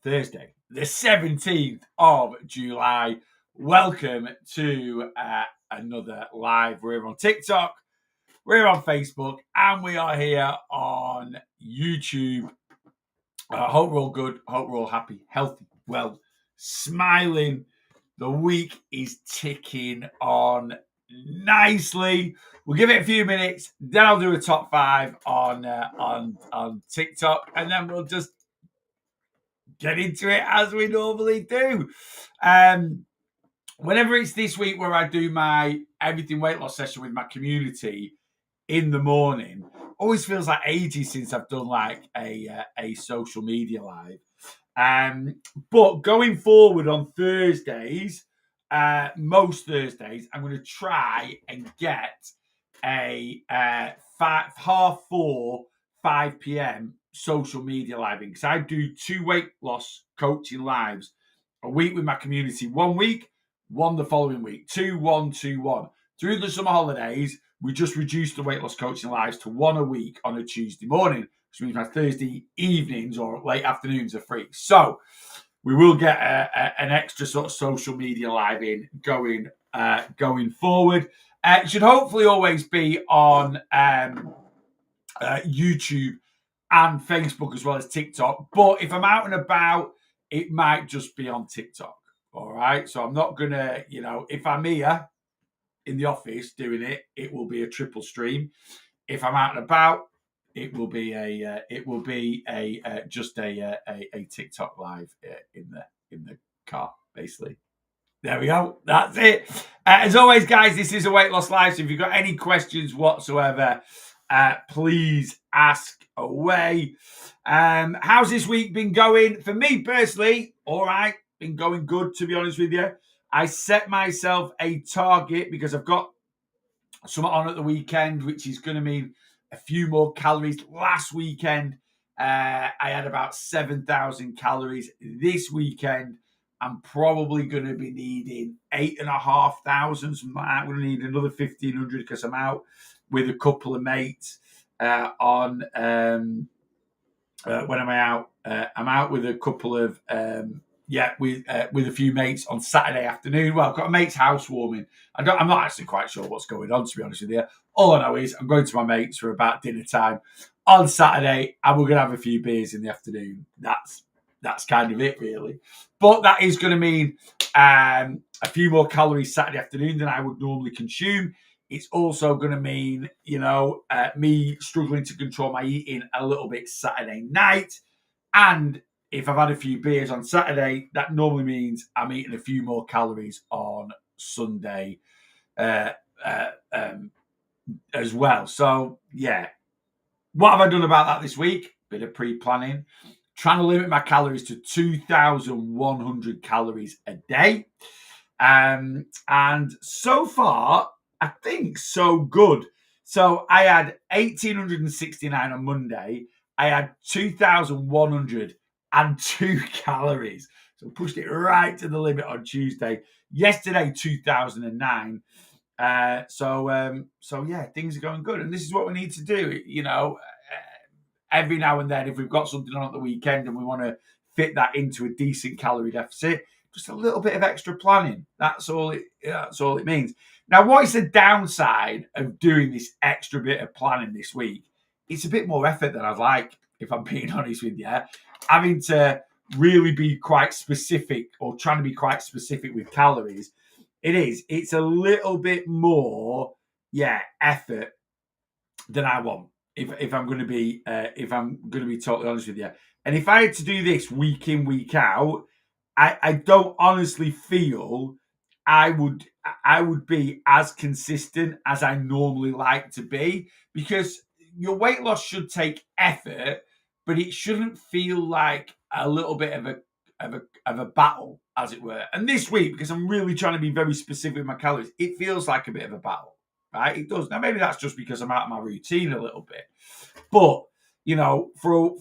Thursday, the 17th of July. Welcome to another live. We're on TikTok, we're on Facebook, and we are here on YouTube. Hope we're all good. Hope we're all happy, healthy, well, smiling. The week is ticking on nicely. We'll give it a few minutes, then I'll do a top 5 on TikTok, and then we'll just get into it as we normally do. Whenever it's this week where I do my everything weight loss session with my community in the morning, always feels like ages since I've done like a social media live. But going forward on Thursdays, most Thursdays, I'm going to try and get a 4:30, 5 p.m. social media live in, because I do 2 weight loss coaching lives a week with my community. 1 week, 1 the following week. 2, 1, 2, 1. Through the summer holidays, we just reduced the weight loss coaching lives to 1 a week on a Tuesday morning, which means my Thursday evenings or late afternoons are free. So we will get an extra sort of social media live in going forward. It should hopefully always be on YouTube and Facebook as well as TikTok. But if I'm out and about, it might just be on TikTok. All right. So I'm not going to, if I'm here in the office doing it, it will be a triple stream. If I'm out and about, it will be just a TikTok live in the car, basically. There we go. That's it. As always, guys, this is a weight loss live. So if you've got any questions whatsoever, please ask away. How's this week been going? For me personally, all right, been going good, to be honest with you. I set myself a target because I've got something on at the weekend, which is going to mean a few more calories. Last weekend, I had about 7,000 calories. This weekend, I'm probably going to be needing 8,500, something like that. I'm going to need another 1,500 because I'm out with a couple of mates when am I out? I'm out with a couple of with a few mates on Saturday afternoon. Well, I've got a mate's housewarming. I'm not actually quite sure what's going on, to be honest with you. All I know is I'm going to my mates for about dinner time on Saturday, and we're going to have a few beers in the afternoon. That's kind of it, really. But that is going to mean a few more calories Saturday afternoon than I would normally consume. It's also going to mean, me struggling to control my eating a little bit Saturday night. And if I've had a few beers on Saturday, that normally means I'm eating a few more calories on Sunday as well. So, yeah. What have I done about that this week? Bit of pre-planning. Trying to limit my calories to 2,100 calories a day. And so far, I think so good. So I had 1,869 on Monday. I had 2,102 calories. So pushed it right to the limit on Tuesday. Yesterday, 2,009. So yeah, things are going good. And this is what we need to do, every now and then, if we've got something on at the weekend and we want to fit that into a decent calorie deficit, just a little bit of extra planning. That's all it means. Now, what is the downside of doing this extra bit of planning this week? It's a bit more effort than I'd like, if I'm being honest with you. Having to really be quite specific, or trying to be quite specific with calories. It's a little bit more, effort than I want. If I'm going to be totally honest with you, and if I had to do this week in, week out, I don't honestly feel I would be as consistent as I normally like to be, because your weight loss should take effort, but it shouldn't feel like a little bit of a battle, as it were. And this week, because I'm really trying to be very specific with my calories, it feels like a bit of a battle. Right, it does. Now, maybe that's just because I'm out of my routine a little bit. But, for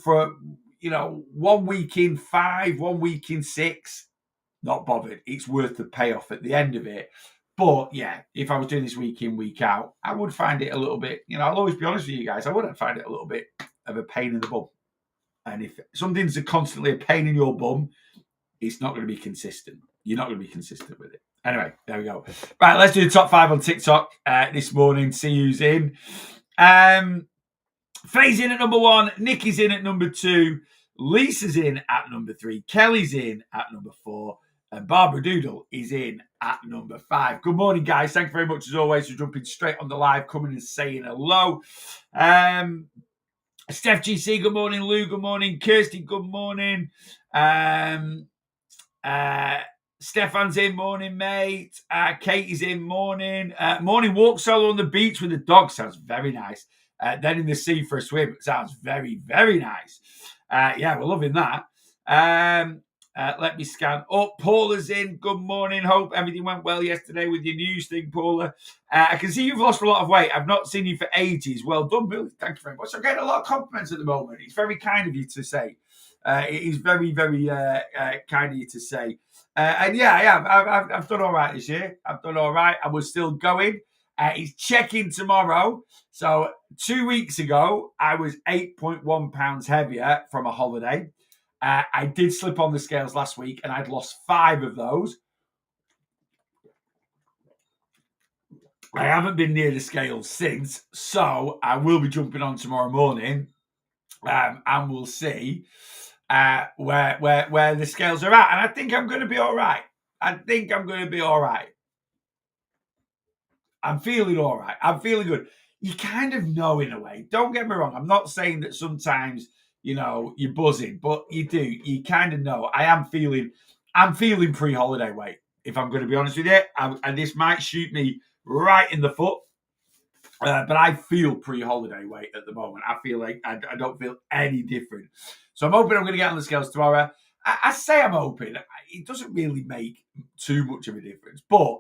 1 week in 5, 1 week in 6, not bothered. It's worth the payoff at the end of it. But, yeah, if I was doing this week in, week out, I would find it a little bit, I'll always be honest with you guys, I wouldn't find it a little bit of a pain in the bum. And if something's constantly a pain in your bum, it's not going to be consistent. You're not going to be consistent with it. Anyway, there we go. Right, let's do the top 5 on TikTok this morning. See who's in. Faye's in at number 1. Nikki's in at number 2. Lisa's in at number 3. Kelly's in at number 4. And Barbara Doodle is in at number 5. Good morning, guys. Thank you very much, as always, for jumping straight on the live, coming and saying hello. Steph GC, good morning. Lou, good morning. Kirsty, good morning. Stefan's in, morning, mate. Katie's in, morning. Morning walk solo on the beach with the dog. Sounds very nice. Then in the sea for a swim. Sounds very, very nice. Yeah, we're loving that. Let me scan up. Paula's in. Good morning. Hope everything went well yesterday with your news thing, Paula. I can see you've lost a lot of weight. I've not seen you for ages. Well done, Bill. Thank you very much. I'm getting a lot of compliments at the moment. It's very kind of you to say. It is very, very kind of you to say. And yeah, I have. I've done all right this year. I've done all right. I was still going. It's check-in tomorrow. So 2 weeks ago, I was 8.1 pounds heavier from a holiday. I did slip on the scales last week, and I'd lost 5 of those. I haven't been near the scales since, so I will be jumping on tomorrow morning, and we'll see where the scales are at. And I think I'm going to be all right. I'm feeling all right. I'm feeling good. You kind of know in a way. Don't get me wrong. I'm not saying that sometimes, you're buzzing, but you do. You kind of know. I'm feeling pre-holiday weight, if I'm going to be honest with you. And this might shoot me right in the foot. But I feel pre-holiday weight at the moment. I feel like I don't feel any different. So I'm hoping I'm going to get on the scales tomorrow. I say I'm hoping. It doesn't really make too much of a difference. But,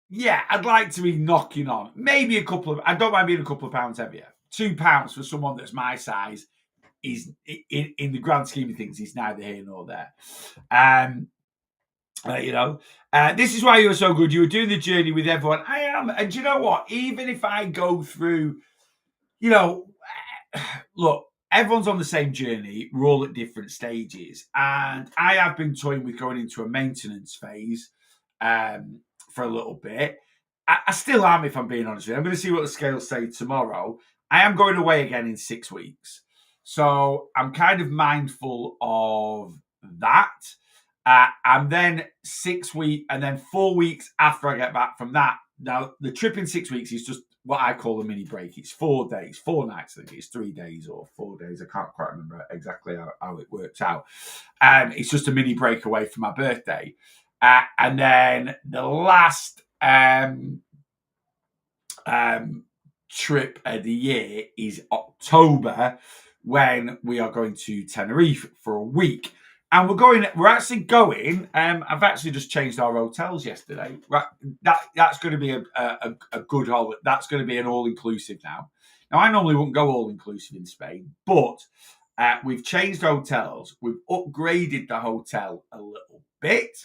yeah, I'd like to be knocking on. Maybe I don't mind being a couple of pounds heavier. 2 pounds for someone that's my size is, in the grand scheme of things, is neither here nor there. This is why you were so good. You were doing the journey with everyone. I am. And you know what? Even if I go through, look, everyone's on the same journey. We're all at different stages. And I have been toying with going into a maintenance phase for a little bit. I still am, if I'm being honest with you. I'm going to see what the scales say tomorrow. I am going away again in 6 weeks. So I'm kind of mindful of that. And then 6 weeks, and then 4 weeks after I get back from that. Now, the trip in 6 weeks is just what I call a mini break. It's 4 days, 4 nights. I think it's 3 days or 4 days. I can't quite remember exactly how it works out. It's just a mini break away from my birthday. And then the last trip of the year is October, when we are going to Tenerife for a week. And we're actually going. I've actually just changed our hotels yesterday. Right, that's going to be a good holiday. That's going to be an all-inclusive now. Now, I normally wouldn't go all-inclusive in Spain, but we've changed hotels. We've upgraded the hotel a little bit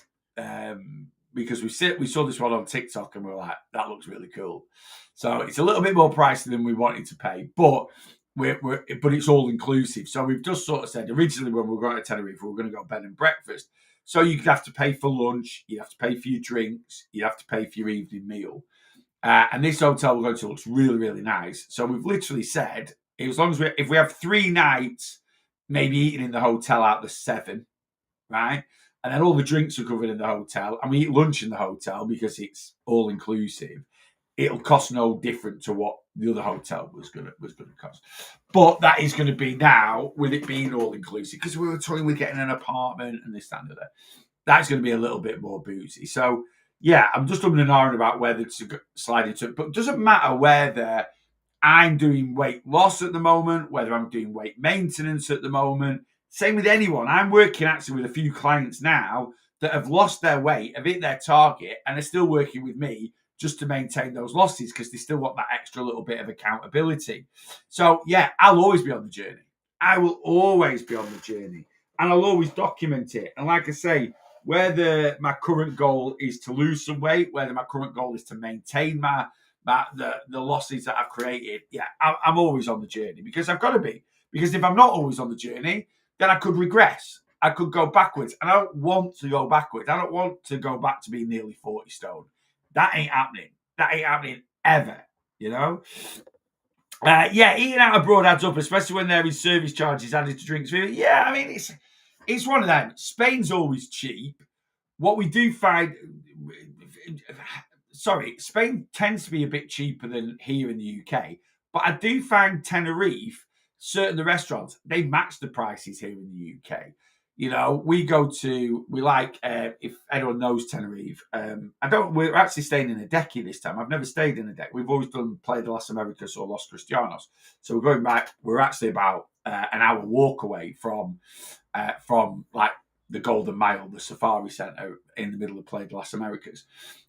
because we saw this one on TikTok and we were like, that looks really cool. So it's a little bit more pricey than we wanted to pay, but but it's all inclusive. So we've just sort of said, originally when we were going to Tenerife, we were going to go bed and breakfast. So you'd have to pay for lunch, you'd have to pay for your drinks, you'd have to pay for your evening meal. And this hotel we're going to looks really, really nice. So we've literally said, as long as if we have 3 nights, maybe eating in the hotel out the 7, right? And then all the drinks are covered in the hotel, and we eat lunch in the hotel because it's all inclusive. It'll cost no different to what the other hotel was going to cost. But that is going to be now, with it being all inclusive, because we were toying with getting an apartment and this, that, and that. That's going to be a little bit more boozy. So, yeah, I'm just umming and ahhing about whether to slide into it. But it doesn't matter whether I'm doing weight loss at the moment, whether I'm doing weight maintenance at the moment. Same with anyone. I'm working actually with a few clients now that have lost their weight, have hit their target, and are still working with me just to maintain those losses because they still want that extra little bit of accountability. So, yeah, I'll always be on the journey. I will always be on the journey, and I'll always document it. And like I say, whether my current goal is to lose some weight, whether my current goal is to maintain the losses that I've created, yeah, I'm always on the journey because I've got to be. Because if I'm not always on the journey, then I could regress. I could go backwards. And I don't want to go backwards. I don't want to go back to being nearly 40 stone. That ain't happening. That ain't happening ever, you know? Yeah, eating out abroad adds up, especially when there is service charges added to drinks. Yeah, I mean, it's one of them. Spain's always cheap. What we do find, Spain tends to be a bit cheaper than here in the UK, but I do find Tenerife, certain the restaurants, they match the prices here in the UK. You know, we like, if anyone knows Tenerife, we're actually staying in a decky this time. I've never stayed in a deck. We've always done Playa de las Americas or Los Cristianos. So we're going back, we're actually about an hour walk away from like the Golden Mile, the Safari Centre in the middle of Playa de las Americas.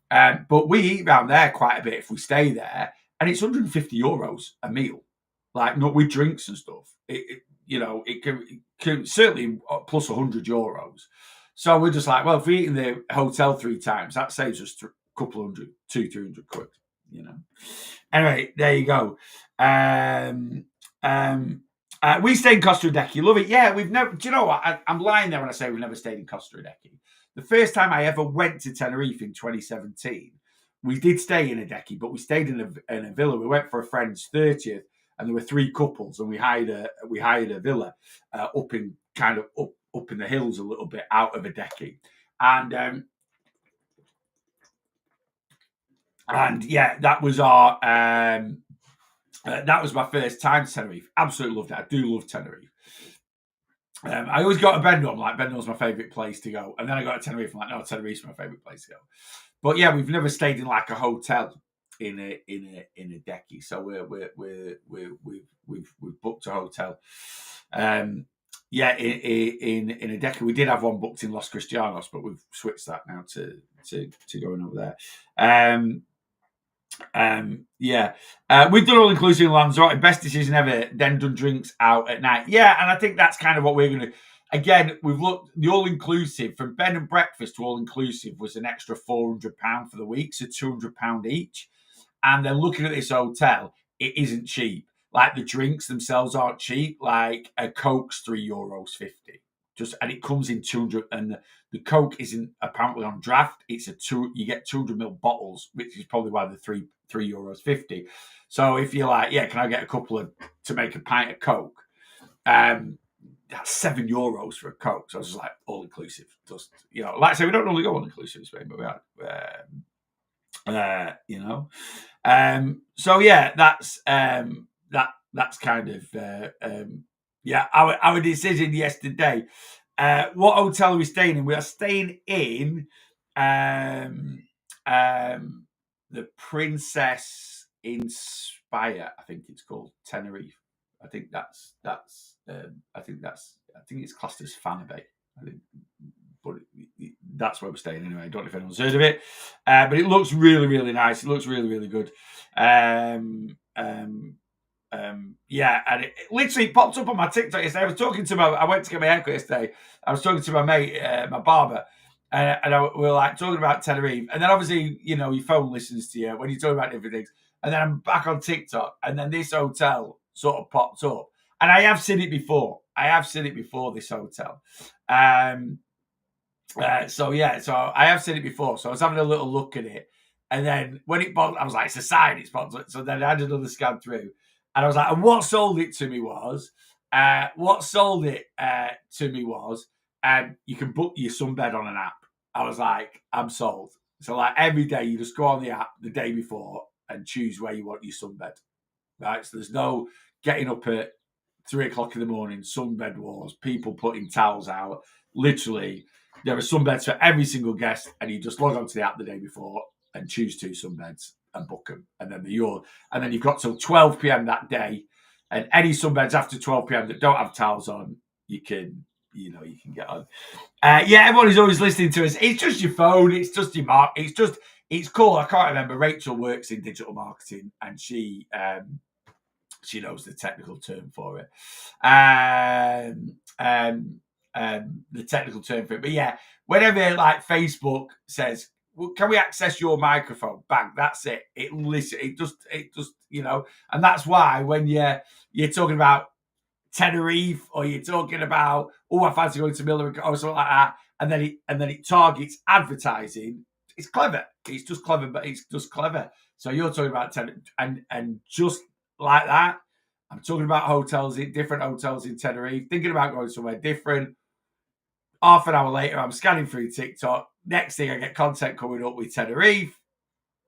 But we eat around there quite a bit if we stay there, and it's €150 a meal, like not with drinks and stuff. It can certainly plus €100. So we're just like, well, if we eat in the hotel 3 times, that saves us a couple hundred, 200-300 quid. You know. Anyway, there you go. We stayed in Costa Rica. You love it? Yeah, we've never. Do you know what? I'm lying there when I say we've never stayed in Costa Rica. The first time I ever went to Tenerife in 2017, we did stay in a decky, but we stayed in a villa. We went for a friend's 30th, and there were 3 couples, and we hired a villa up in the hills a little bit out of a decky, and yeah, that was our. That was my first time to Tenerife. Absolutely loved it. I do love Tenerife. I always got to Benidorm, like Benidorm's my favourite place to go. And then I got to Tenerife, I'm like, no, Tenerife's my favourite place to go. But yeah, we've never stayed in like a hotel in a decky. So we've booked a hotel. Yeah, in a decky. We did have one booked in Los Cristianos, but we've switched that now to going over there. Yeah, we've done all inclusive in Lanzarote. Best decision ever. Then done drinks out at night. Yeah, and I think that's kind of what we're going to. Again, we've looked the all inclusive from bed and breakfast to all inclusive was an extra £400 for the week, so £200 each. And then looking at this hotel, it isn't cheap. Like the drinks themselves aren't cheap. Like a Coke's €3.50. And it comes in 200, and the Coke isn't apparently on draft. It's you get 200ml bottles, which is probably why the €3.50. So if you're like, yeah, can I get a couple to make a pint of Coke? That's €7 for a Coke. So I was just like, all inclusive. Just, like I say, we don't normally go all inclusive in Spain, but we are. So yeah, that's kind of yeah, our decision yesterday. What hotel are we staying in? We are staying in the Princess Inspire, I think it's called, Tenerife. I think it's classed as Fanabay. But that's where we're staying anyway. I don't know if anyone's heard of it, but it looks really, really nice. It looks really, really good. Yeah, and it literally popped up on my TikTok yesterday. I went to get my haircut yesterday. I was talking to my mate, my barber, and we were like talking about Tenerife. And then obviously, your phone listens to you when you're talking about different things. And then I'm back on TikTok, and then this hotel sort of popped up. And I have seen it before. This hotel. So I have seen it before. So I was having a little look at it. And then when it popped, I was like, it's a sign, it's popped up. So then I had another scan through. And I was like, and what sold it to me was, you can book your sunbed on an app. I was like, I'm sold. So like every day you just go on the app the day before and choose where you want your sunbed. Right? So there's no getting up at 3:00 in the morning, sunbed wars, people putting towels out. Literally, there are sunbeds for every single guest, and you just log onto the app the day before and choose 2 sunbeds and book them, and then and then you've got till 12 p.m. that day, and any sunbeds after 12 p.m. that don't have towels on, you can get on. Yeah, everyone is always listening to us. It's just your phone. It's just your mark. It's cool. I can't remember. Rachel works in digital marketing, and she knows the technical term for it. The technical term for it. But yeah, whenever like Facebook says, well, can we access your microphone? Bang, that's it. It just, and that's why when you're talking about Tenerife, or you're talking about, oh, I fancy going to Miller or something like that, and then it targets advertising. It's clever. It's just clever, but it's just clever. So you're talking about and just like that, I'm talking about different hotels in Tenerife, thinking about going somewhere different. Half an hour later, I'm scanning through TikTok. Next thing, I get content coming up with Tenerife,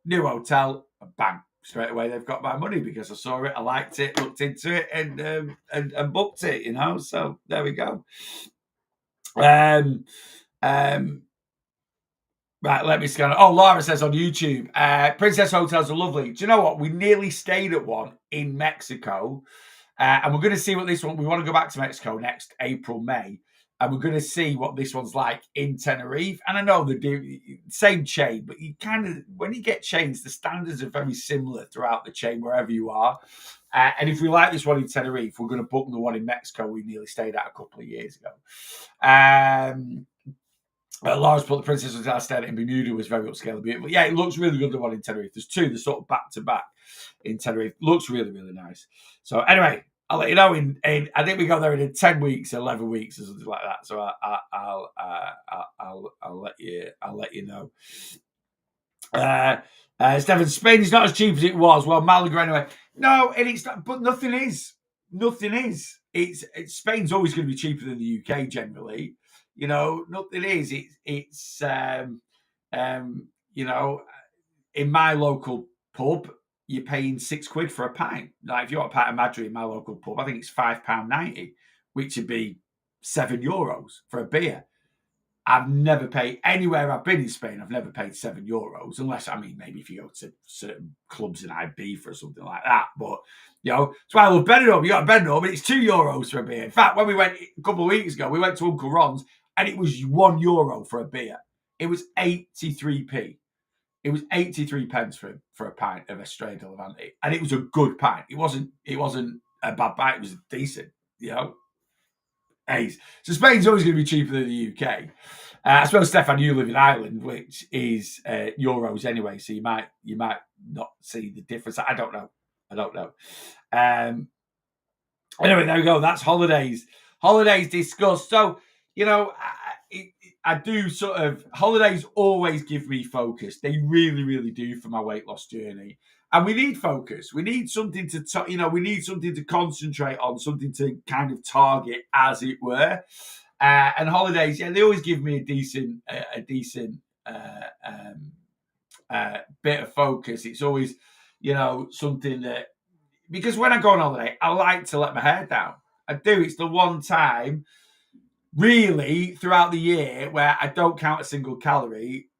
new hotel, and bang, straight away they've got my money because I saw it, I liked it, looked into it, and booked it. So there we go. Right, let me scan it. Oh, Laura says on YouTube, Princess Hotels are lovely. Do you know what? We nearly stayed at one in Mexico, and we're going to see what this one. We want to go back to Mexico next April, May. And we're going to see what this one's like in Tenerife. And I know they do same chain, but you kind of, when you get chains, the standards are very similar throughout the chain wherever you are. And if we like this one in Tenerife, we're going to book the one in Mexico we nearly stayed at a couple of years ago. Lars put the Princess Hotel stayed in Bermuda was very upscale and beautiful. Yeah, it looks really good, the one in Tenerife. There's two, they're sort of back to back in Tenerife. Looks really, really nice. So anyway, I'll let you know. In I think we go there in 10 weeks, 11 weeks, or something like that. So I'll let you know. Stephen, Spain is not as cheap as it was. Well, Malaga anyway. No, and it's not. But nothing is. Nothing is. It's Spain's always going to be cheaper than the UK generally. Nothing is. It's in my local pub, you're paying £6 for a pint. Like if you want a pint of Madrid in my local pub, I think it's £5.90, which would be €7 for a beer. I've never paid anywhere I've been in Spain. I've never paid €7, unless maybe if you go to certain clubs in Ibiza or something like that. But that's why I love Benidorm. You got Benidorm, but it's €2 for a beer. In fact, when we went a couple of weeks ago, we went to Uncle Ron's, and it was €1 for a beer. It was 83p. It was 83 pence for a pint of Estrella Levante, and it was a good pint. It wasn't a bad pint. It was decent. Ace. So Spain's always going to be cheaper than the UK. I suppose, Stefan, you live in Ireland, which is euros anyway, so you might not see the difference. I don't know. Anyway, there we go. That's holidays. Holidays discussed. So, I do sort of, holidays always give me focus. They really, really do for my weight loss journey. And we need focus. We need something we need something to concentrate on, something to kind of target, as it were. And holidays, yeah, they always give me a decent bit of focus. It's always, something that, because when I go on holiday, I like to let my hair down. I do. It's the one time, really, throughout the year where I don't count a single calorie,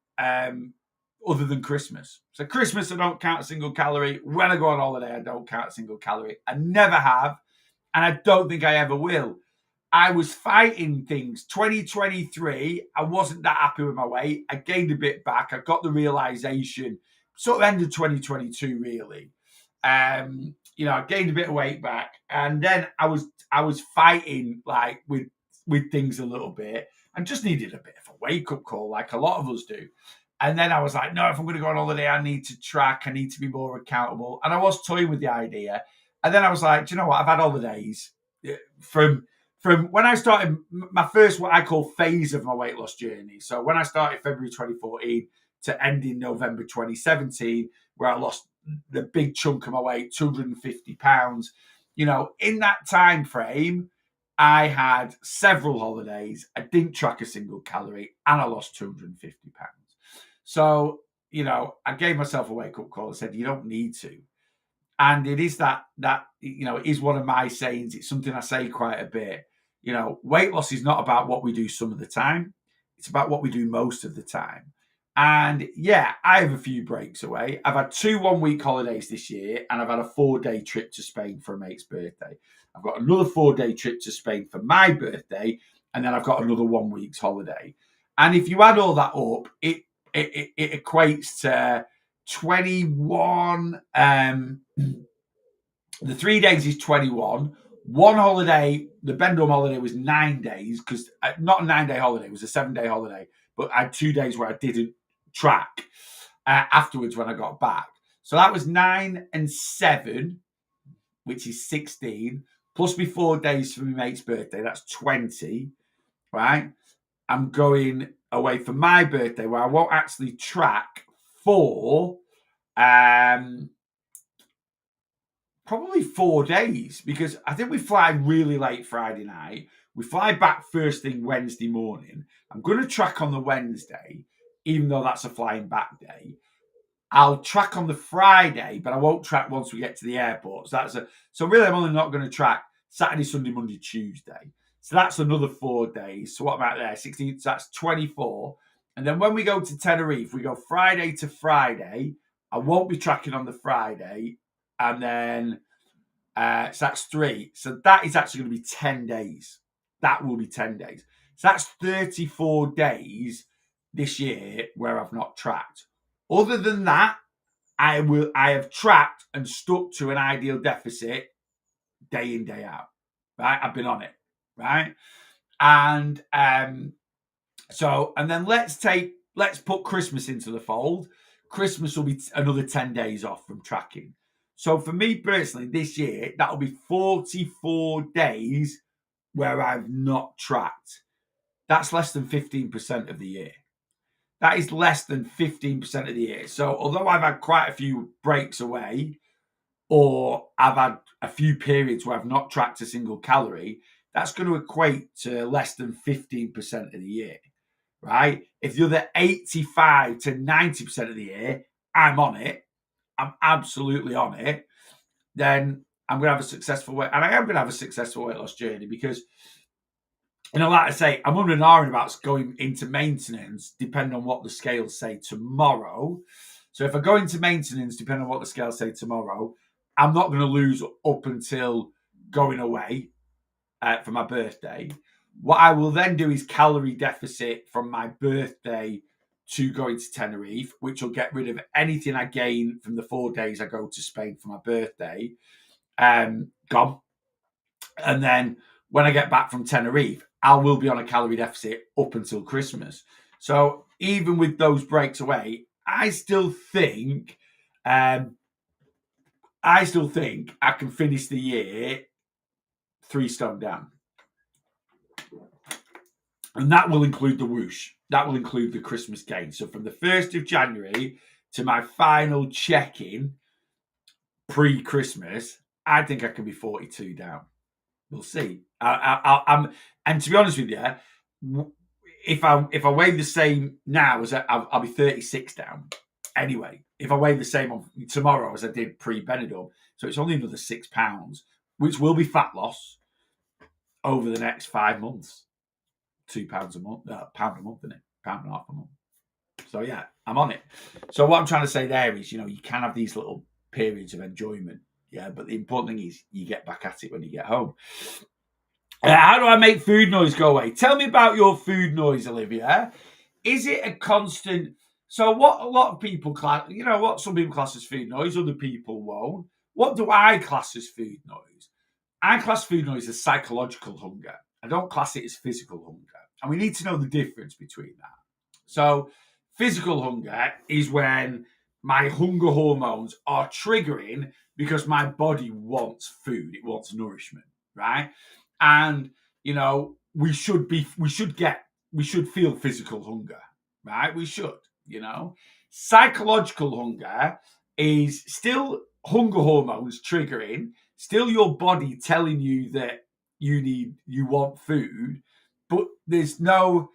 other than Christmas. So Christmas, I don't count a single calorie. When I go on holiday, I don't count a single calorie. I never have, and I don't think I ever will. I was fighting things. 2023, I wasn't that happy with my weight. I gained a bit back. I got the realization, sort of end of 2022, really. I gained a bit of weight back, and then I was fighting like with things a little bit, and just needed a bit of a wake up call, like a lot of us do. And then I was like, no, if I'm going to go on holiday, I need to track. I need to be more accountable. And I was toying with the idea. And then I was like, do you know what? I've had holidays from when I started my first, what I call phase of my weight loss journey. So when I started February 2014 to end in November 2017, where I lost the big chunk of my weight, 250 pounds, in that time frame, I had several holidays. I didn't track a single calorie, and I lost 250 pounds. So, I gave myself a wake up call and said, you don't need to. And it is that it is one of my sayings. It's something I say quite a bit. Weight loss is not about what we do some of the time. It's about what we do most of the time. And yeah, I have a few breaks away. I've had 2 1-week holidays this year, and I've had a 4-day trip to Spain for a mate's birthday. I've got another 4-day trip to Spain for my birthday, and then I've got another 1 week's holiday. And if you add all that up, it equates to 21. The 3 days is 21. One holiday, the Benidorm holiday, was 9 days, because not a 9-day holiday, it was a 7-day holiday. But I had 2 days where I didn't track afterwards when I got back. So that was 9 and 7, which is 16, plus me 4 days for my mate's birthday. That's 20, right? I'm going away for my birthday where I won't actually track for probably 4 days, because I think we fly really late Friday night. We fly back first thing Wednesday morning. I'm going to track on the Wednesday, even though that's a flying back day. I'll track on the Friday, but I won't track once we get to the airport. So really, I'm only not going to track Saturday, Sunday, Monday, Tuesday. So that's another 4 days. So what about there? 16. So that's 24. And then when we go to Tenerife, we go Friday to Friday. I won't be tracking on the Friday, and then so that's 3. So that is actually going to be 10 days. That will be 10 days. So that's 34 days this year where I've not tracked. Other than that, I have tracked and stuck to an ideal deficit day in, day out. Right? I've been on it. Right? And and then let's put Christmas into the fold. Christmas will be another 10 days off from tracking. So for me personally, this year, that'll be 44 days where I've not tracked. That's less than 15% of the year. That is less than 15% of the year. So although I've had quite a few breaks away, or I've had a few periods where I've not tracked a single calorie, that's going to equate to less than 15% of the year, right? If the other 85 to 90% of the year, I'm on it, I'm absolutely on it, then I'm going to have a successful weight. And I am going to have a successful weight loss journey because, like I say, I'm under an iron about going into maintenance, depending on what the scales say tomorrow. So if I go into maintenance, depending on what the scales say tomorrow, I'm not going to lose up until going away for my birthday. What I will then do is calorie deficit from my birthday to going to Tenerife, which will get rid of anything I gain from the 4 days I go to Spain for my birthday. Gone. And then when I get back from Tenerife, I will be on a calorie deficit up until Christmas. So even with those breaks away, I still think I can finish the year 3 stone down. And that will include the whoosh. That will include the Christmas gain. So from the 1st of January to my final check-in pre-Christmas, I think I can be 42 down. We'll see. And to be honest with you, if I weigh the same now as I'll be 36 down. Anyway, if I weigh the same on tomorrow as I did pre-Benidorm, so it's only another £6, which will be fat loss over the next 5 months. £2 a month, £1 a month, isn't it? £1.50 a month. So yeah, I'm on it. So what I'm trying to say there is, you can have these little periods of enjoyment, yeah. But the important thing is you get back at it when you get home. How do I make food noise go away? Tell me about your food noise, Olivia. Is it a constant? So what a lot of people class, what some people class as food noise, other people won't. What do I class as food noise? I class food noise as psychological hunger. I don't class it as physical hunger. And we need to know the difference between that. So physical hunger is when my hunger hormones are triggering because my body wants food. It wants nourishment, right? And, we should feel physical hunger, right? We should, Psychological hunger is still hunger hormones triggering, still your body telling you that you want food, but it's not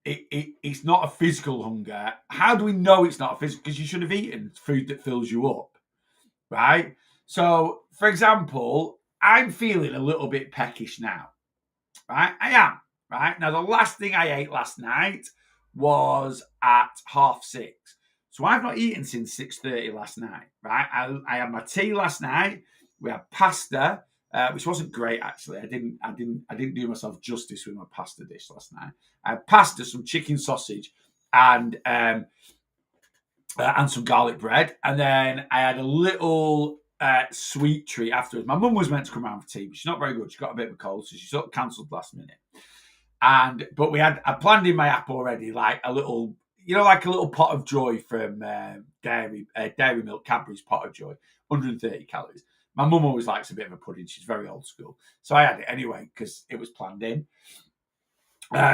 a physical hunger. How do we know it's not a physical? Because you should have eaten food that fills you up, right? So, for example, I'm feeling a little bit peckish now, right? I am, right? Now, the last thing I ate last night was at 6:30. So I've not eaten since 6:30 last night, right? I had my tea last night. We had pasta, which wasn't great actually. I didn't do myself justice with my pasta dish last night. I had pasta, some chicken sausage, and some garlic bread, and then I had a little sweet treat afterwards. My mum was meant to come around for tea, but she's not very good. She got a bit of a cold, so she sort of cancelled last minute. But I planned in my app already, like a little, like a little pot of joy from Dairy Milk, Cadbury's pot of joy, 130 calories. My mum always likes a bit of a pudding. She's very old school. So I had it anyway because it was planned in.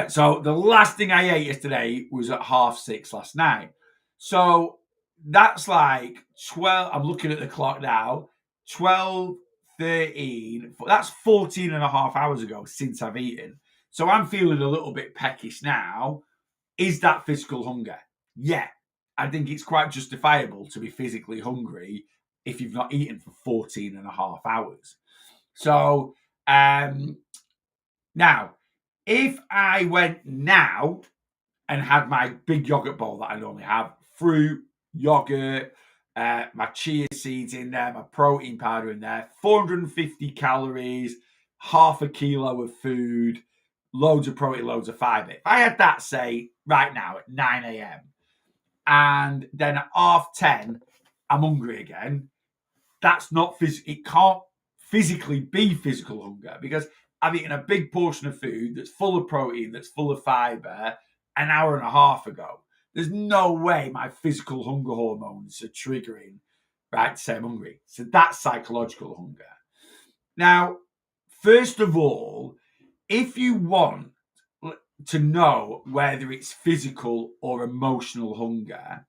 So the last thing I ate yesterday was at 6:30 last night. So that's like 12. I'm looking at the clock now. 12, 13. That's 14 and a half hours ago since I've eaten. So I'm feeling a little bit peckish now. Is that physical hunger? Yeah. I think it's quite justifiable to be physically hungry if you've not eaten for 14 and a half hours. So now, if I went now and had my big yogurt bowl that I normally have, fruit, yogurt, my chia seeds in there, my protein powder in there, 450 calories, half a kilo of food, loads of protein, loads of fiber. If I had that, say, right now at 9 a.m., and then at 10:30, I'm hungry again, that's not physical. It can't physically be physical hunger because I've eaten a big portion of food that's full of protein, that's full of fiber an hour and a half ago. There's no way my physical hunger hormones are triggering, right, to say I'm hungry. So that's psychological hunger. Now, first of all, if you want to know whether it's physical or emotional hunger,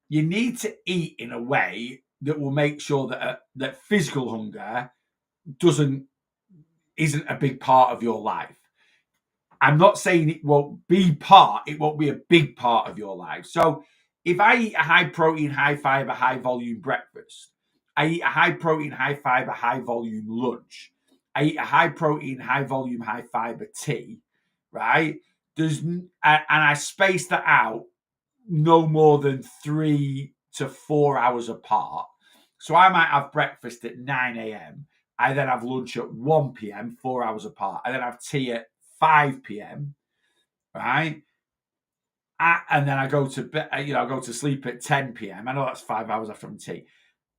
you need to eat in a way that will make sure that that physical hunger isn't a big part of your life. I'm not saying it won't be a big part of your life. So if I eat a high protein, high fiber, high volume breakfast, I eat a high protein, high fiber, high volume lunch, I eat a high protein, high volume, high fiber tea, right? And I space that out no more than 3 to 4 hours apart. So I might have breakfast at 9 a.m. I then have lunch at 1 p.m., 4 hours apart. I then have tea at 5 p.m., right? And then I go to bed, I go to sleep at 10 p.m. I know that's 5 hours after I'm tea.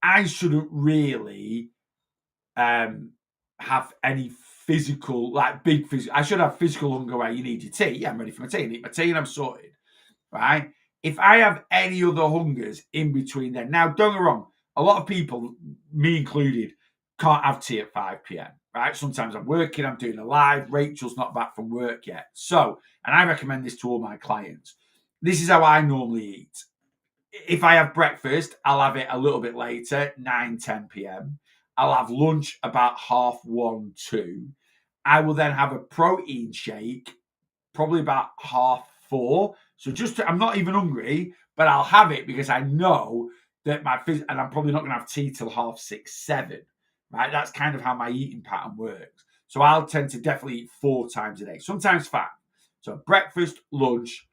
I shouldn't really have any physical, like big physical. I should have physical hunger where you need your tea. Yeah, I'm ready for my tea. I eat my tea and I'm sorted, right? If I have any other hungers in between then, now don't get me wrong, a lot of people, me included, can't have tea at 5 p.m. Right? Sometimes I'm working, I'm doing a live, Rachel's not back from work yet. So, and I recommend this to all my clients. This is how I normally eat. If I have breakfast, I'll have it a little bit later, 9, 10 p.m. I'll have lunch about 1:30, 2. I will then have a protein shake probably about 4:30. So I'm not even hungry, but I'll have it because I know that and I'm probably not going to have tea till 6:30, 7. Right? That's kind of how my eating pattern works. So I'll tend to definitely eat 4 times a day, sometimes 5. So breakfast, lunch,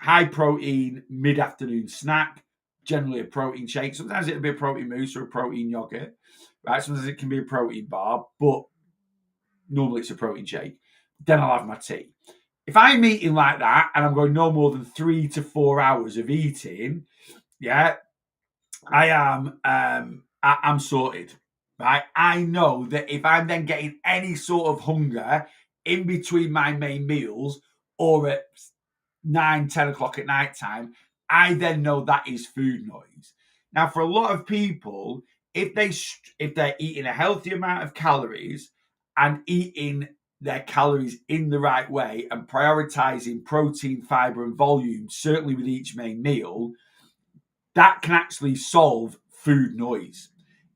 high protein, mid-afternoon snack, generally a protein shake. Sometimes it'll be a protein mousse or a protein yogurt, right? Sometimes it can be a protein bar, but normally it's a protein shake. Then I'll have my tea. If I'm eating like that and I'm going no more than 3 to 4 hours of eating, yeah, I'm sorted, right? I know that if I'm then getting any sort of hunger in between my main meals or at 9, 10 o'clock at night time, I then know that is food noise. Now, for a lot of people, if they're eating a healthy amount of calories and eating their calories in the right way and prioritizing protein, fiber, and volume, certainly with each main meal, that can actually solve food noise.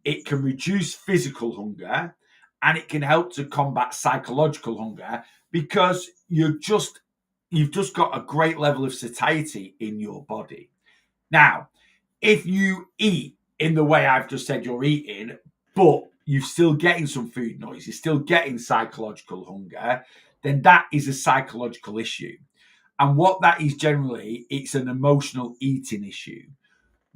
It can reduce physical hunger and it can help to combat psychological hunger because you've just got a great level of satiety in your body. Now, if you eat in the way I've just said you're eating, but you're still getting some food noise, you're still getting psychological hunger, then that is a psychological issue. And what that is generally, it's an emotional eating issue.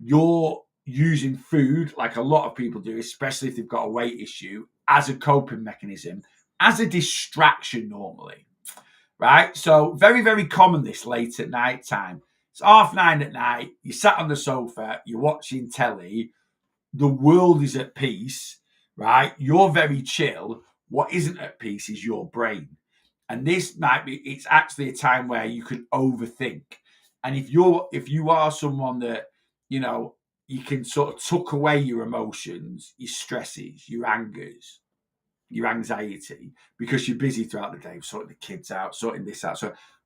You're using food, like a lot of people do, especially if they've got a weight issue, as a coping mechanism, as a distraction normally, right? So very, very common this late at night time. It's 9:30 at night, you sat on the sofa, you're watching telly, the world is at peace, right? You're very chill. What isn't at peace is your brain. And it's actually a time where you can overthink. And if you are someone that, you know, you can sort of tuck away your emotions, your stresses, your angers, your anxiety, because you're busy throughout the day, sorting the kids out, sorting this out.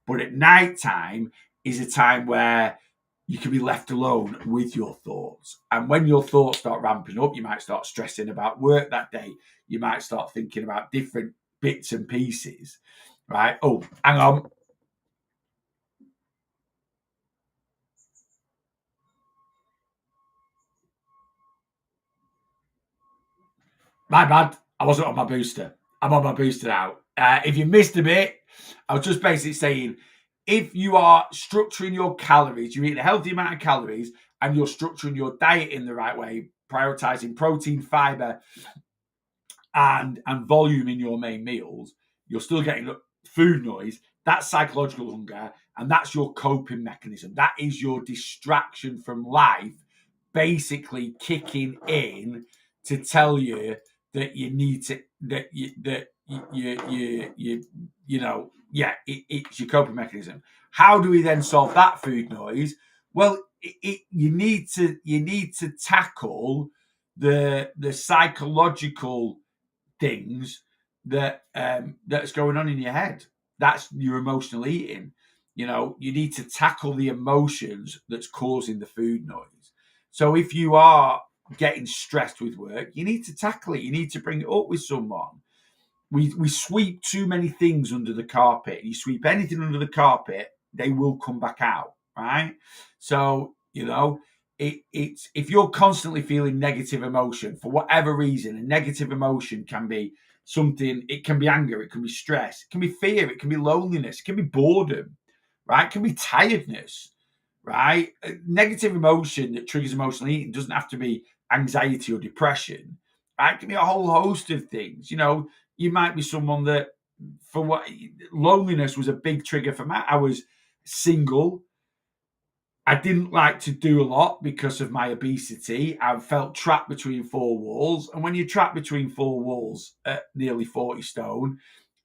But at night time is a time where you can be left alone with your thoughts. And when your thoughts start ramping up, you might start stressing about work that day. You might start thinking about different bits and pieces, right? Oh, hang on. My bad. I wasn't on my booster. I'm on my booster now. If you missed a bit, I was just basically saying, if you are structuring your calories, you're eating a healthy amount of calories, and you're structuring your diet in the right way, prioritizing protein, fiber, and volume in your main meals, you're still getting food noise. That's psychological hunger, and that's your coping mechanism. That is your distraction from life, basically kicking in to tell you that you need to you know, yeah, it's your coping mechanism. How do we then solve that food noise? Well, you need to tackle the psychological things that's going on in your head. That's your emotional eating. You know, you need to tackle the emotions that's causing the food noise. So if you are getting stressed with work, you need to tackle it. You need to bring it up with someone. We sweep too many things under the carpet. You sweep anything under the carpet, they will come back out, right? So, you know, it's if you're constantly feeling negative emotion for whatever reason, a negative emotion can be something, it can be anger, it can be stress, it can be fear, it can be loneliness, it can be boredom, right? It can be tiredness, right? A negative emotion that triggers emotional eating doesn't have to be anxiety or depression, right? It can be a whole host of things. You know, you might be someone that, for what, loneliness was a big trigger for me. I was single. I didn't like to do a lot because of my obesity. I felt trapped between four walls. And when you're trapped between four walls at nearly 40 stone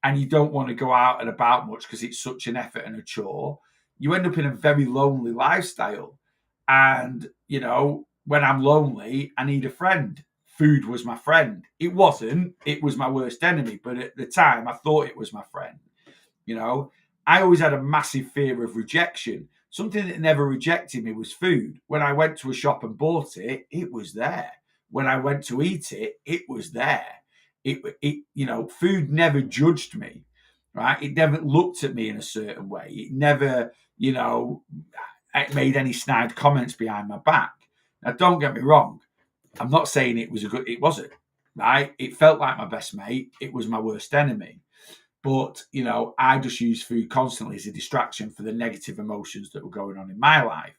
and you don't want to go out and about much because it's such an effort and a chore, you end up in a very lonely lifestyle. And, you know, when I'm lonely, I need a friend. Food was my friend. It wasn't, it was my worst enemy. But at the time, I thought it was my friend. You know, I always had a massive fear of rejection. Something that never rejected me was food. When I went to a shop and bought it, it was there. When I went to eat it, it was there. You know, food never judged me, right? It never looked at me in a certain way. It never, you know, it made any snide comments behind my back. Now, don't get me wrong. I'm not saying it wasn't, right? It felt like my best mate. It was my worst enemy. But, you know, I just used food constantly as a distraction for the negative emotions that were going on in my life.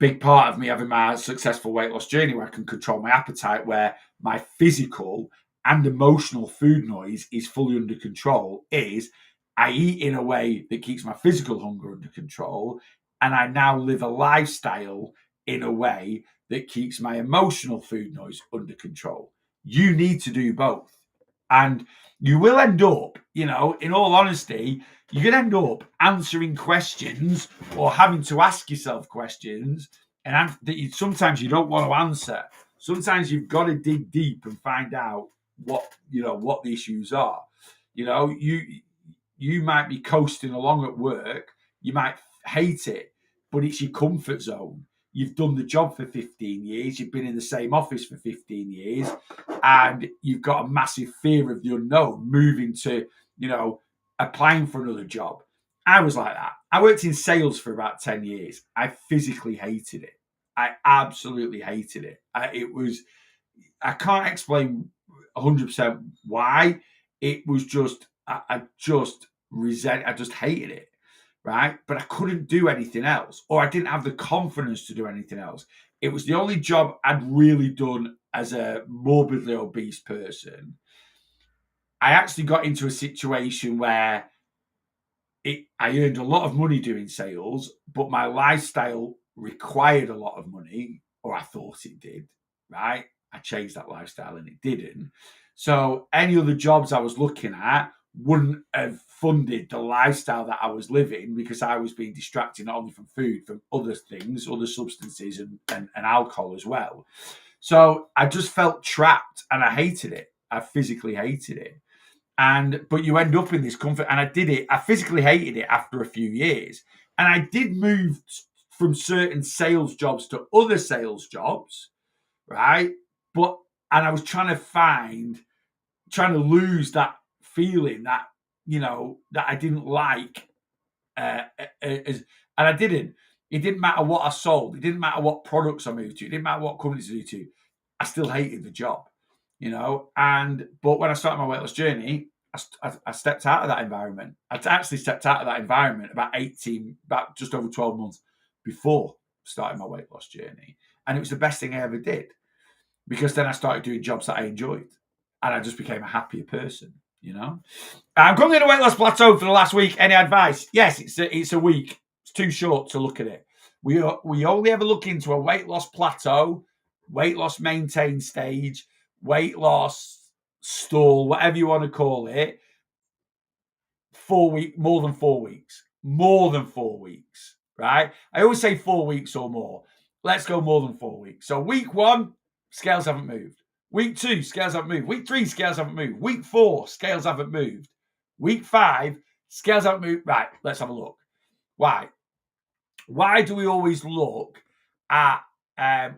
Big part of me having my successful weight loss journey where I can control my appetite, where my physical and emotional food noise is fully under control, is I eat in a way that keeps my physical hunger under control. And I now live a lifestyle in a way that keeps my emotional food noise under control. You need to do both. And you will end up, you know, in all honesty, you're going to end up answering questions or having to ask yourself questions that sometimes you don't want to answer. Sometimes you've got to dig deep and find out what the issues are. You know, you might be coasting along at work, you might hate it, but it's your comfort zone. You've done the job for 15 years, you've been in the same office for 15 years, and you've got a massive fear of the unknown, moving to, you know, applying for another job. I was like that. I worked in sales for about 10 years. I physically hated it. I absolutely hated it. I can't explain 100% why. It was just, I just hated it, right? But I couldn't do anything else, or I didn't have the confidence to do anything else. It was the only job I'd really done as a morbidly obese person. I actually got into a situation where I earned a lot of money doing sales, but my lifestyle required a lot of money, or I thought it did, right? I changed that lifestyle and it didn't. So any other jobs I was looking at wouldn't have funded the lifestyle that I was living, because I was being distracted not only from food, from other things, other substances, and alcohol as well. So I just felt trapped, and I hated it. I physically hated it. But you end up in this comfort, and I did it. I physically hated it after a few years, and I did move from certain sales jobs to other sales jobs, right? But and I was trying to lose that feeling that that I didn't like, and I didn't. It didn't matter what I sold. It didn't matter what products I moved to. It didn't matter what companies I moved to. I still hated the job, but when I started my weight loss journey, I stepped out of that environment. I actually stepped out of that environment about just over 12 months before starting my weight loss journey, and it was the best thing I ever did, because then I started doing jobs that I enjoyed, and I just became a happier person. I'm currently in a weight loss plateau for the last week. Any advice? Yes, it's a week. It's too short to look at it. We only ever look into a weight loss plateau, weight loss maintain stage, weight loss stall, whatever you want to call it. More than 4 weeks. More than 4 weeks, right? I always say 4 weeks or more. Let's go more than 4 weeks. So week 1, scales haven't moved. Week 2, scales haven't moved. Week 3, scales haven't moved. Week 4, scales haven't moved. Week 5, scales haven't moved. Right, let's have a look. Why? Why do we always look at,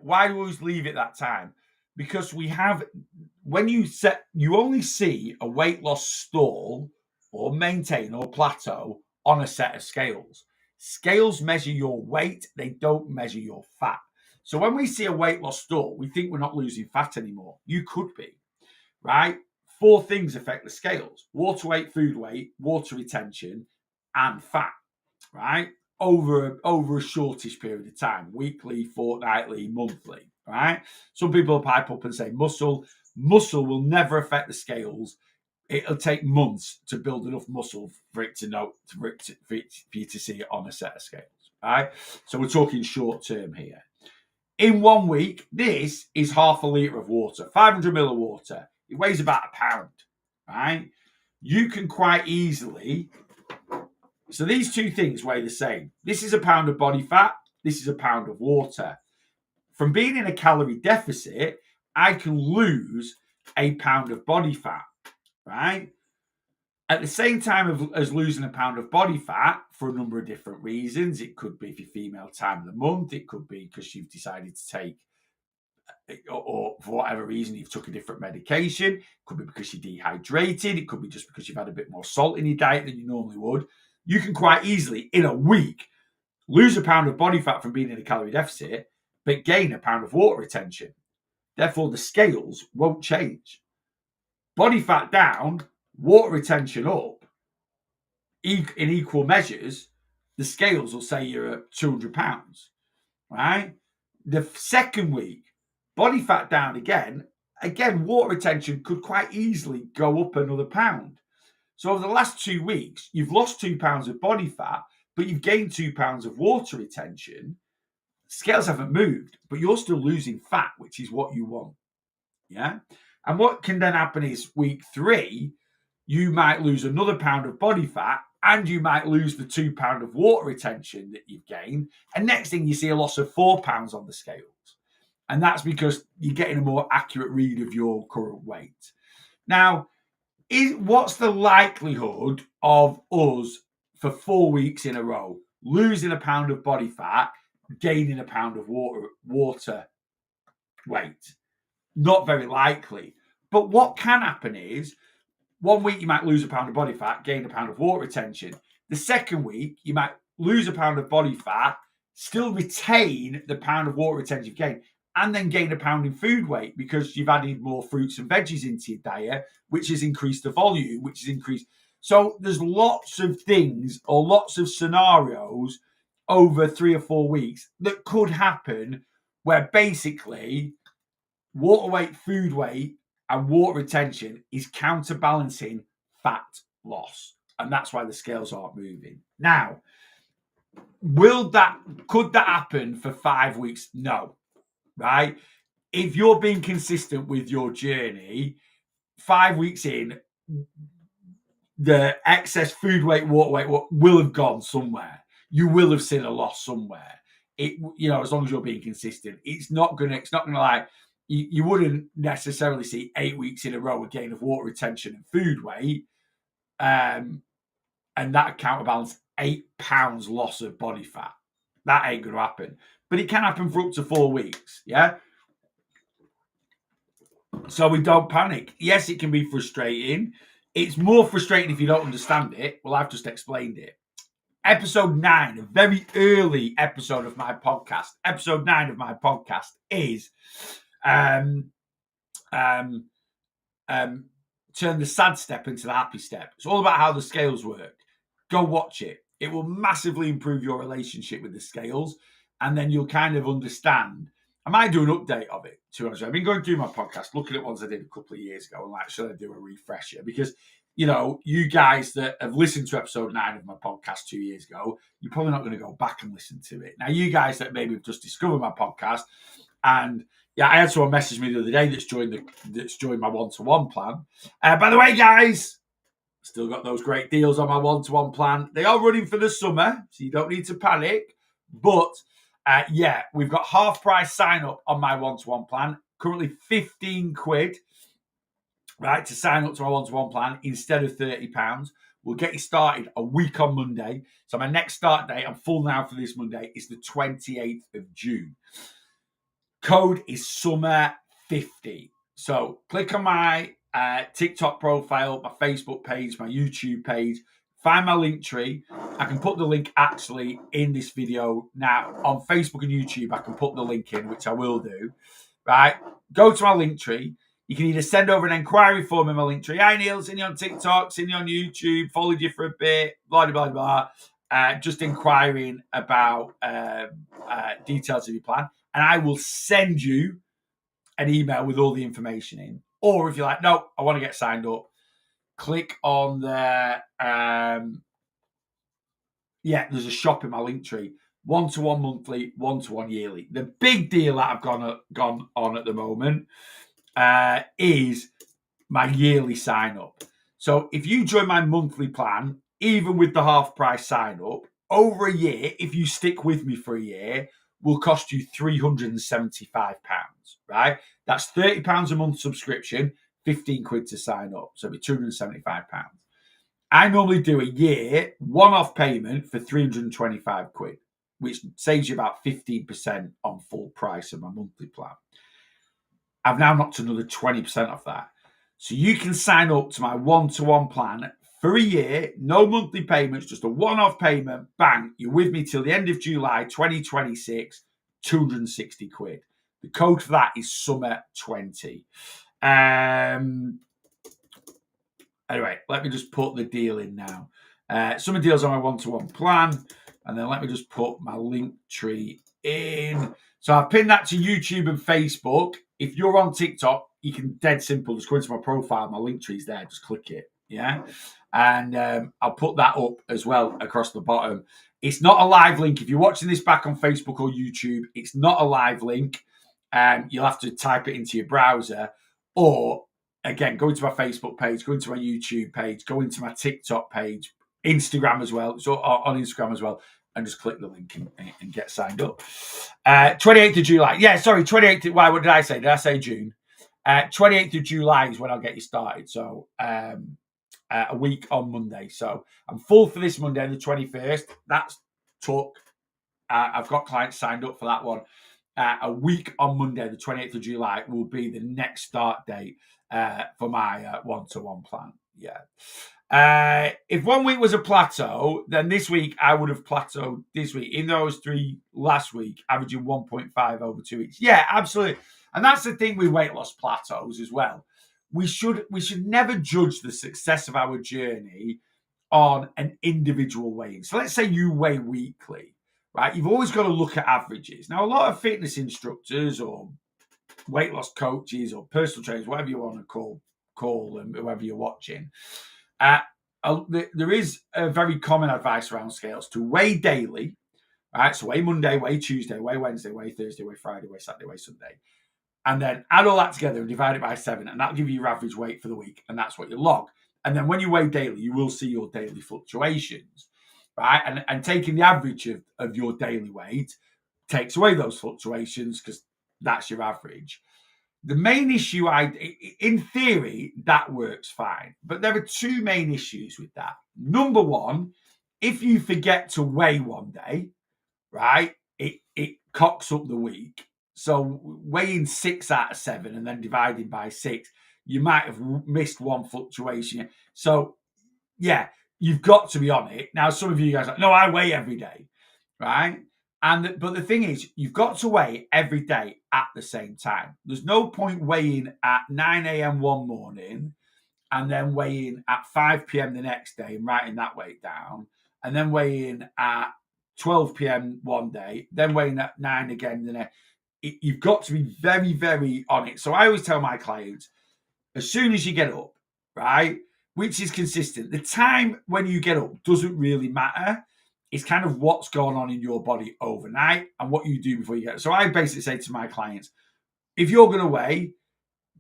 why do we always leave it that time? Because when you only see a weight loss stall or maintain or plateau on a set of scales. Scales measure your weight, they don't measure your fat. So when we see a weight loss stall, we think we're not losing fat anymore. You could be, right? 4 things affect the scales: water weight, food weight, water retention, and fat, right? Over a shortish period of time, weekly, fortnightly, monthly, right? Some people pipe up and say muscle will never affect the scales. It'll take months to build enough muscle for you to see it on a set of scales, right? So we're talking short term here. In 1 week, this is half a litre of water, 500 ml of water. It weighs about a pound, right? You can quite easily. So these 2 things weigh the same. This is a pound of body fat. This is a pound of water. From being in a calorie deficit, I can lose a pound of body fat, right? At the same time as losing a pound of body fat for a number of different reasons. It could be, if you're female, time of the month. It could be because you've decided to take, or for whatever reason, you've took a different medication. It could be because you're dehydrated. It could be just because you've had a bit more salt in your diet than you normally would. You can quite easily, in a week, lose a pound of body fat from being in a calorie deficit, but gain a pound of water retention. Therefore, the scales won't change. Body fat down, water retention up, in equal measures, the scales will say you're at 200 pounds, right? The second week, body fat down again, water retention could quite easily go up another pound. So over the last 2 weeks, you've lost 2 pounds of body fat, but you've gained 2 pounds of water retention. Scales haven't moved, but you're still losing fat, which is what you want. Yeah. And what can then happen is week 3, you might lose another pound of body fat, and you might lose the 2 pound of water retention that you've gained. And next thing, you see a loss of 4 pounds on the scales. And that's because you're getting a more accurate read of your current weight. Now, what's the likelihood of us for 4 weeks in a row losing a pound of body fat, gaining a pound of water weight? Not very likely. But what can happen is 1 week you might lose a pound of body fat, gain a pound of water retention. The second week you might lose a pound of body fat, still retain the pound of water retention you've gained, and then gain a pound in food weight because you've added more fruits and veggies into your diet, which has increased the volume, which has increased. So there's lots of things or lots of scenarios over 3 or 4 weeks that could happen where basically water weight, food weight, and water retention is counterbalancing fat loss. And that's why the scales aren't moving. Now, could that happen for 5 weeks? No. Right? If you're being consistent with your journey, 5 weeks in, the excess food weight, water weight will have gone somewhere. You will have seen a loss somewhere. It, as long as you're being consistent, it's not gonna like you wouldn't necessarily see 8 weeks in a row a gain of water retention and food weight, and that counterbalance 8 pounds loss of body fat. That ain't gonna happen, but it can happen for up to 4 weeks. Yeah. So we don't panic. Yes, it can be frustrating. It's more frustrating if you don't understand it. Well, I've just explained it. Episode 9, a very early episode of my podcast. Episode 9 of my podcast is turn the sad step into the happy step. It's all about how the scales work. Go watch it. It will massively improve your relationship with the scales, and then you'll kind of understand. I might do an update of it, to be honest. I've been going through my podcast, looking at ones I did a couple of years ago, and like, should I do a refresher? Because, you guys that have listened to episode 9 of my podcast 2 years ago, you're probably not going to go back and listen to it. Now, you guys that maybe have just discovered my podcast, and yeah, I had someone message me the other day that's joined my one-to-one plan. By the way, guys, still got those great deals on my one-to-one plan. They are running for the summer, so you don't need to panic. But we've got half price sign up on my one-to-one plan. Currently 15 quid, right, to sign up to my one-to-one plan instead of £30. We'll get you started a week on Monday. So my next start date, I'm full now for this Monday, is the 28th of June. Code is summer50. So click on my TikTok profile, my Facebook page, my YouTube page, find my link tree. I can put the link actually in this video now. On Facebook and YouTube, I can put the link in, which I will do. Right? Go to my link tree. You can either send over an inquiry form in my link tree. Hi Neil, seen you on TikTok, seen you on YouTube, followed you for a bit, blah, blah, blah, blah. Just inquiring about details of your plan. And I will send you an email with all the information in. Or if you're like, no, I want to get signed up, click on the, there's a shop in my link tree. 1-to-1 monthly, 1-to-1 yearly. The big deal that I've gone on at the moment is my yearly sign up. So if you join my monthly plan, even with the half price sign up, over a year, if you stick with me for a year, will cost you £375, right? That's £30 a month subscription, 15 quid to sign up. So it'll be £275. I normally do a year one-off payment for 325 quid, which saves you about 15% on full price of my monthly plan. I've now knocked another 20% off that. So you can sign up to my one-to-one plan for a year, no monthly payments, just a one-off payment, bang, you're with me till the end of July 2026, 260 quid. The code for that is summer20. Anyway, let me just put the deal in now. Summer deals on my one-to-one plan, and then let me just put my link tree in. So I've pinned that to YouTube and Facebook. If you're on TikTok, you can dead simple just go into my profile. My link tree's there. Just click it. Yeah. And I'll put that up as well across the bottom. It's not a live link. If you're watching this back on Facebook or YouTube, it's not a live link. You'll have to type it into your browser, or again, go into my Facebook page, go into my YouTube page, go into my TikTok page, Instagram as well. So on Instagram as well, and just click the link and get signed up. 28th of July. Yeah, sorry, 28th. Why? What did I say? Did I say June? 28th of July is when I'll get you started. So a week on Monday. So I'm full for this Monday, the 21st. That's took. I've got clients signed up for that one. A week on Monday, the 28th of July, will be the next start date for my one-to-one plan. Yeah. If 1 week was a plateau, then this week I would have plateaued this week. Even though I was 3 last week, averaging 1.5 over 2 weeks. Yeah, absolutely. And that's the thing with weight loss plateaus as well. We should never judge the success of our journey on an individual weighing. So let's say you weigh weekly, right? You've always got to look at averages. Now, a lot of fitness instructors or weight loss coaches or personal trainers, whatever you want to call them, whoever you're watching, there is a very common advice around scales to weigh daily, right? So weigh Monday, weigh Tuesday, weigh Wednesday, weigh Thursday, weigh Friday, weigh Saturday, weigh Sunday. And then add all that together and divide it by 7, and that'll give you your average weight for the week, and that's what you log. And then when you weigh daily, you will see your daily fluctuations, right? And taking the average of your daily weight takes away those fluctuations because that's your average. The main issue, in theory, that works fine. But there are two main issues with that. Number one, if you forget to weigh one day, right, it cocks up the week. So weighing 6 out of 7 and then dividing by 6, you might have missed one fluctuation. So, yeah, you've got to be on it. Now, some of you guys are like, no, I weigh every day, right? But the thing is, you've got to weigh every day at the same time. There's no point weighing at 9 a.m. one morning and then weighing at 5 p.m. the next day and writing that weight down, and then weighing at 12 p.m. one day, then weighing at 9 again the next. You've got to be very, very on it. So I always tell my clients, as soon as you get up, right, which is consistent, the time when you get up doesn't really matter. It's kind of what's going on in your body overnight and what you do before you get up. So I basically say to my clients, if you're going to weigh,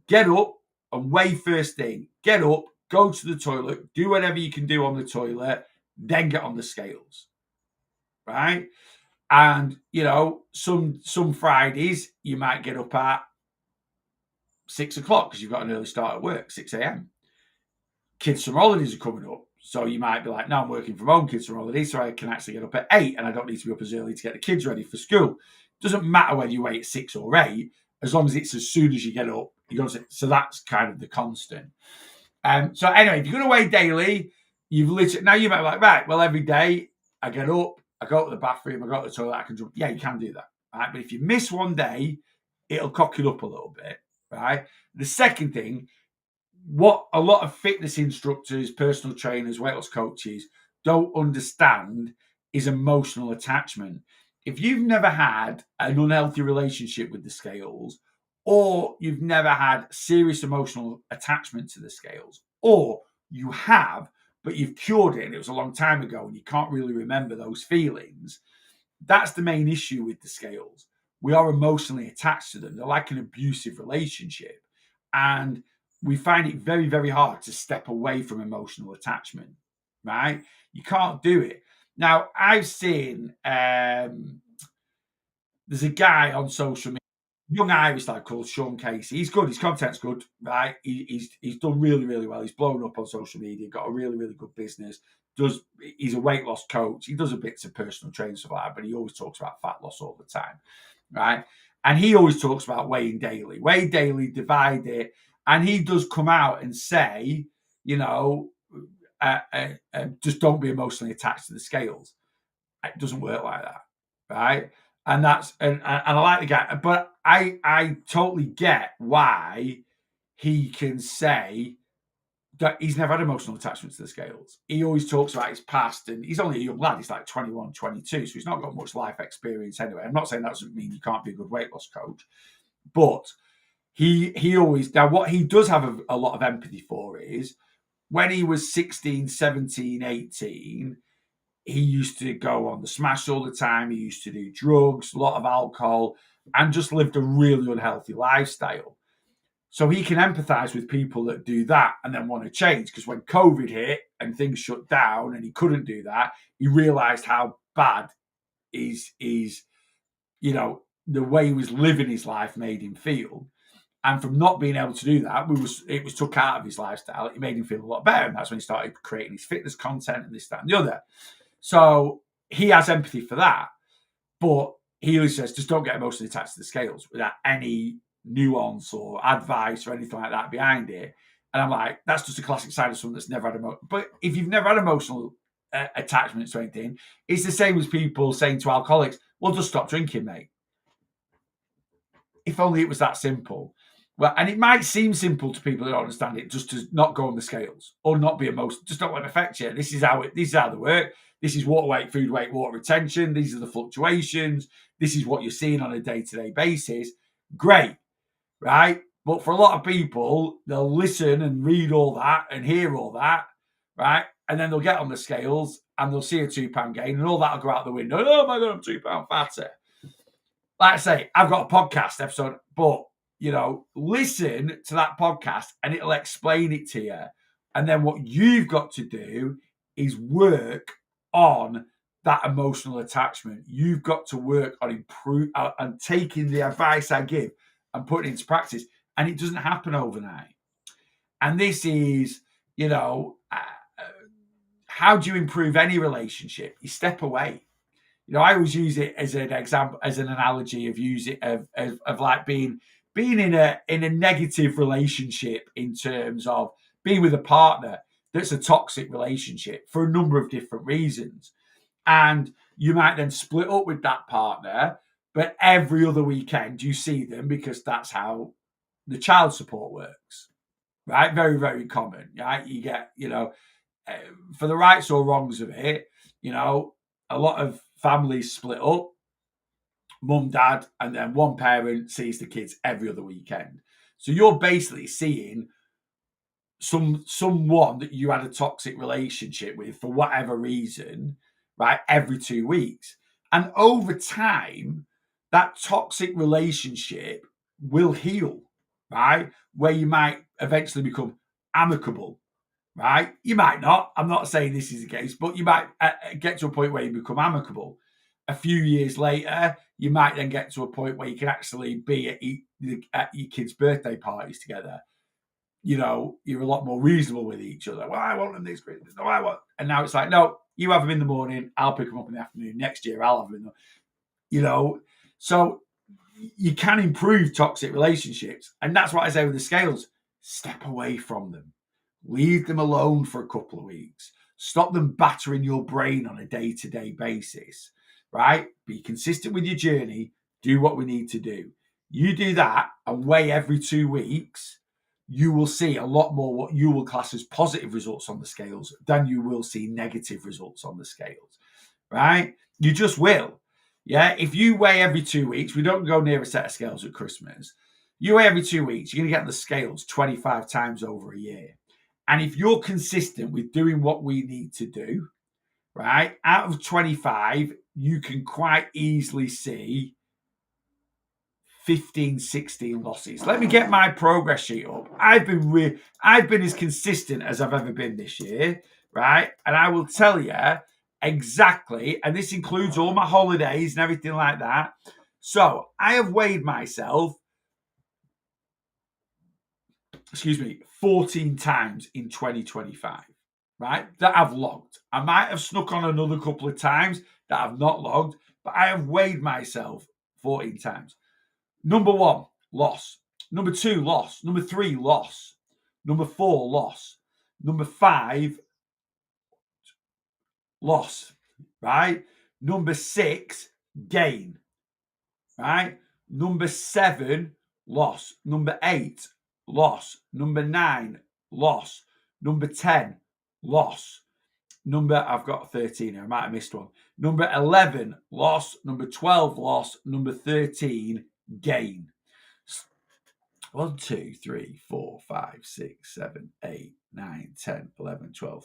get up and weigh first thing. Get up, go to the toilet, do whatever you can do on the toilet, then get on the scales, right? And, you know, some Fridays you might get up at 6 o'clock because you've got an early start at work, 6 a.m. Kids' summer holidays are coming up. So you might be like, no, I'm working from home, kids' summer holidays, so I can actually get up at 8 and I don't need to be up as early to get the kids ready for school. Doesn't matter whether you wait at 6 or 8, as long as it's as soon as you get up. So that's kind of the constant. So anyway, if you're going to weigh daily, you've literally, now you might be like, right, well, every day I get up, I go to the bathroom, I go to the toilet, I can jump. Yeah, you can do that, right? But if you miss one day, it'll cock it up a little bit, right? The second thing, what a lot of fitness instructors, personal trainers, weight loss coaches don't understand is emotional attachment. If you've never had an unhealthy relationship with the scales, or you've never had serious emotional attachment to the scales, or you have, but you've cured it and it was a long time ago and you can't really remember those feelings, that's the main issue with the scales. We are emotionally attached to them. They're like an abusive relationship. And we find it very, very hard to step away from emotional attachment, right? You can't do it. Now, I've seen there's a guy on social media, young Irish lad called Sean Casey. He's good. His content's good, right? He's done really, really well. He's blown up on social media, got a really, really good business. He's a weight loss coach. He does a bits of personal training stuff like that, but he always talks about fat loss all the time, right? And he always talks about weighing daily. Weigh daily, divide it. And he does come out and say, you know, just don't be emotionally attached to the scales. It doesn't work like that, right? And I like the guy, but I totally get why he can say that he's never had emotional attachment to the scales. He always talks about his past, and he's only a young lad. He's like 21, 22, so he's not got much life experience anyway. I'm not saying that doesn't mean you can't be a good weight loss coach, but he always, now what he does have a lot of empathy for is when he was 16, 17, 18, he used to go on the smash all the time. He used to do drugs, a lot of alcohol, and just lived a really unhealthy lifestyle. So he can empathize with people that do that and then want to change. Because when COVID hit and things shut down and he couldn't do that, he realized how bad is you know, the way he was living his life made him feel. And from not being able to do that, it was took out of his lifestyle. It made him feel a lot better. And that's when he started creating his fitness content and this, that, and the other. So he has empathy for that. But he always says, just don't get emotionally attached to the scales without any nuance or advice or anything like that behind it. And I'm like, that's just a classic side of someone that's never had emotional. But if you've never had emotional attachments to anything, it's the same as people saying to alcoholics, well, just stop drinking, mate. If only it was that simple. Well, and it might seem simple to people that don't understand it, just to not go on the scales or not be emotional. Just don't let it affect you. This is how they work. This is water weight, food weight, water retention. These are the fluctuations. This is what you're seeing on a day-to-day basis. Great, right? But for a lot of people, they'll listen and read all that and hear all that, right? And then they'll get on the scales and they'll see a £2 gain and all that will go out the window. Oh my God, I'm £2 fatter. Like I say, I've got a podcast episode, but, you know, listen to that podcast and it'll explain it to you. And then what you've got to do is work on that emotional attachment. You've got to work on improve and taking the advice I give and putting it into practice. And it doesn't happen overnight. And this is, you know, how do you improve any relationship? You step away. You know, I always use it as an example, as an analogy of of like being in a negative relationship in terms of being with a partner that's a toxic relationship for a number of different reasons. And you might then split up with that partner, but every other weekend you see them because that's how the child support works, right? Very, very common, right? You get, for the rights or wrongs of it, a lot of families split up, mum, dad, and then one parent sees the kids every other weekend. So you're basically seeing someone that you had a toxic relationship with for whatever reason, right, every 2 weeks. And over time, that toxic relationship will heal, right? Where you might eventually become amicable, right? You might not. I'm not saying this is the case, but you might get to a point where you become amicable. A few years later, you might then get to a point where you can actually be at your kids' birthday parties together. You're a lot more reasonable with each other. Well, I want them this Christmas. No, I want. And now it's like, no, you have them in the morning. I'll pick them up in the afternoon. Next year, I'll have them in So you can improve toxic relationships. And that's what I say with the scales. Step away from them. Leave them alone for a couple of weeks. Stop them battering your brain on a day-to-day basis, right? Be consistent with your journey. Do what we need to do. You do that and weigh every 2 weeks, you will see a lot more what you will class as positive results on the scales than you will see negative results on the scales, right? You just will. Yeah. If you weigh every 2 weeks, we don't go near a set of scales at Christmas. You weigh every 2 weeks, you're going to get on the scales 25 times over a year. And if you're consistent with doing what we need to do, right, out of 25, you can quite easily see 15, 16 losses. Let me get my progress sheet up. I've been as consistent as I've ever been this year, right? And I will tell you exactly, and this includes all my holidays and everything like that. So I have weighed myself, 14 times in 2025, right? That I've logged. I might have snuck on another couple of times that I've not logged, but I have weighed myself 14 times. Number 1, loss. Number 2, loss. Number 3, loss. Number 4, loss. Number 5, loss. Right? Number 6, gain. Right? Number 7, loss. Number 8, loss. Number 9, loss. Number 10, loss. I've got 13 here. I might have missed one. Number 11, loss. Number 12, loss. Number 13, gain. 1, 2, 3, 4, 5, 6, 7, 8, 9, 10, 11, 12,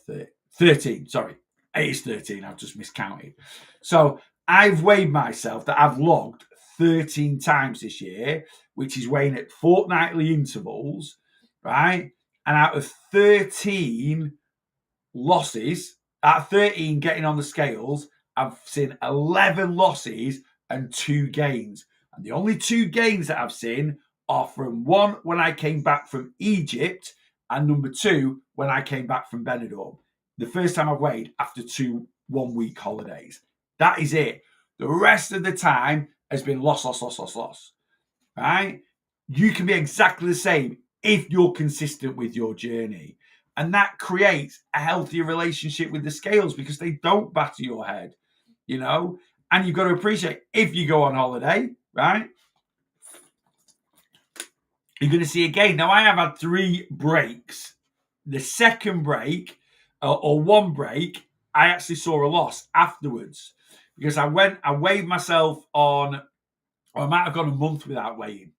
13. Sorry, it is 13. I've just miscounted. So I've weighed myself that I've logged 13 times this year, which is weighing at fortnightly intervals, right? And out of 13 losses, out of 13 getting on the scales, I've seen 11 losses and 2 gains. And the only 2 gains that I've seen are from 1 when I came back from Egypt, and number 2 when I came back from Benidorm. The first time I've weighed after 2 1-week holidays. That is it. The rest of the time has been loss. Right? You can be exactly the same if you're consistent with your journey. And that creates a healthier relationship with the scales because they don't batter your head, And you've got to appreciate if you go on holiday, right? You're going to see again. Now, I have had 3 breaks. The second break, or one break, I actually saw a loss afterwards because I weighed myself or I might have gone a month without weighing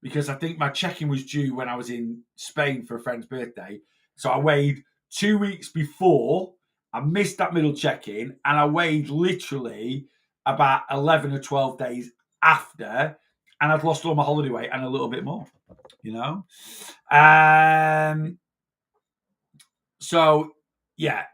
because I think my check-in was due when I was in Spain for a friend's birthday. So I weighed 2 weeks before. I missed that middle check-in and I weighed literally about 11 or 12 days after, and I'd lost all my holiday weight and a little bit more. So, yeah,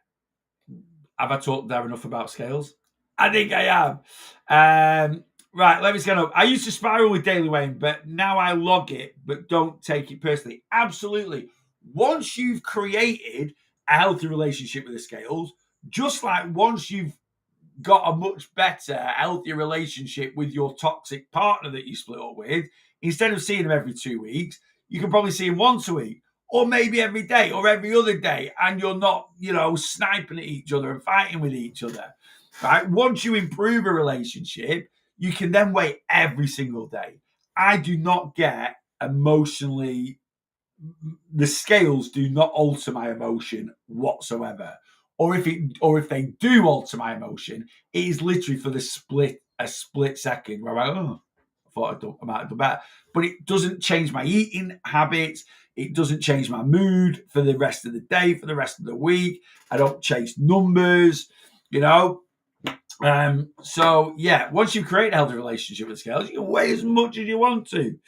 have I talked there enough about scales? I think I have. Right, let me get up. I used to spiral with daily weighing, but now I log it, but don't take it personally. Absolutely. Once you've created a healthy relationship with the scales, just like once you've got a much better, healthier relationship with your toxic partner that you split up with, instead of seeing them every 2 weeks, you can probably see them once a week, or maybe every day, or every other day, and you're not, sniping at each other and fighting with each other. Right? Once you improve a relationship, you can then weigh every single day. I do not get emotionally, the scales do not alter my emotion whatsoever. Or if they do alter my emotion, it is literally for a split second where I thought I might have done better. But it doesn't change my eating habits. It doesn't change my mood for the rest of the day, for the rest of the week. I don't chase numbers, you know. So yeah, once you create a healthy relationship with scales, you can weigh as much as you want to.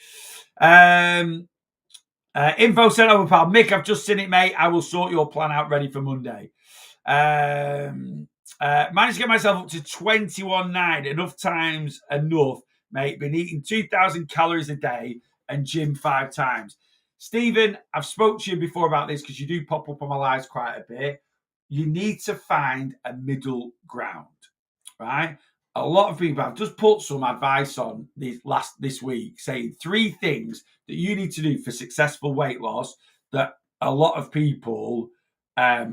Info sent over, pal. Mick, I've just seen it, mate. I will sort your plan out ready for Monday. Managed to get myself up to 21.9. Enough times, mate. Been eating 2,000 calories a day and gym 5 times. Stephen, I've spoke to you before about this because you do pop up on my lives quite a bit. You need to find a middle ground, right? A lot of people have just put some advice on this week saying 3 things that you need to do for successful weight loss that a lot of people, a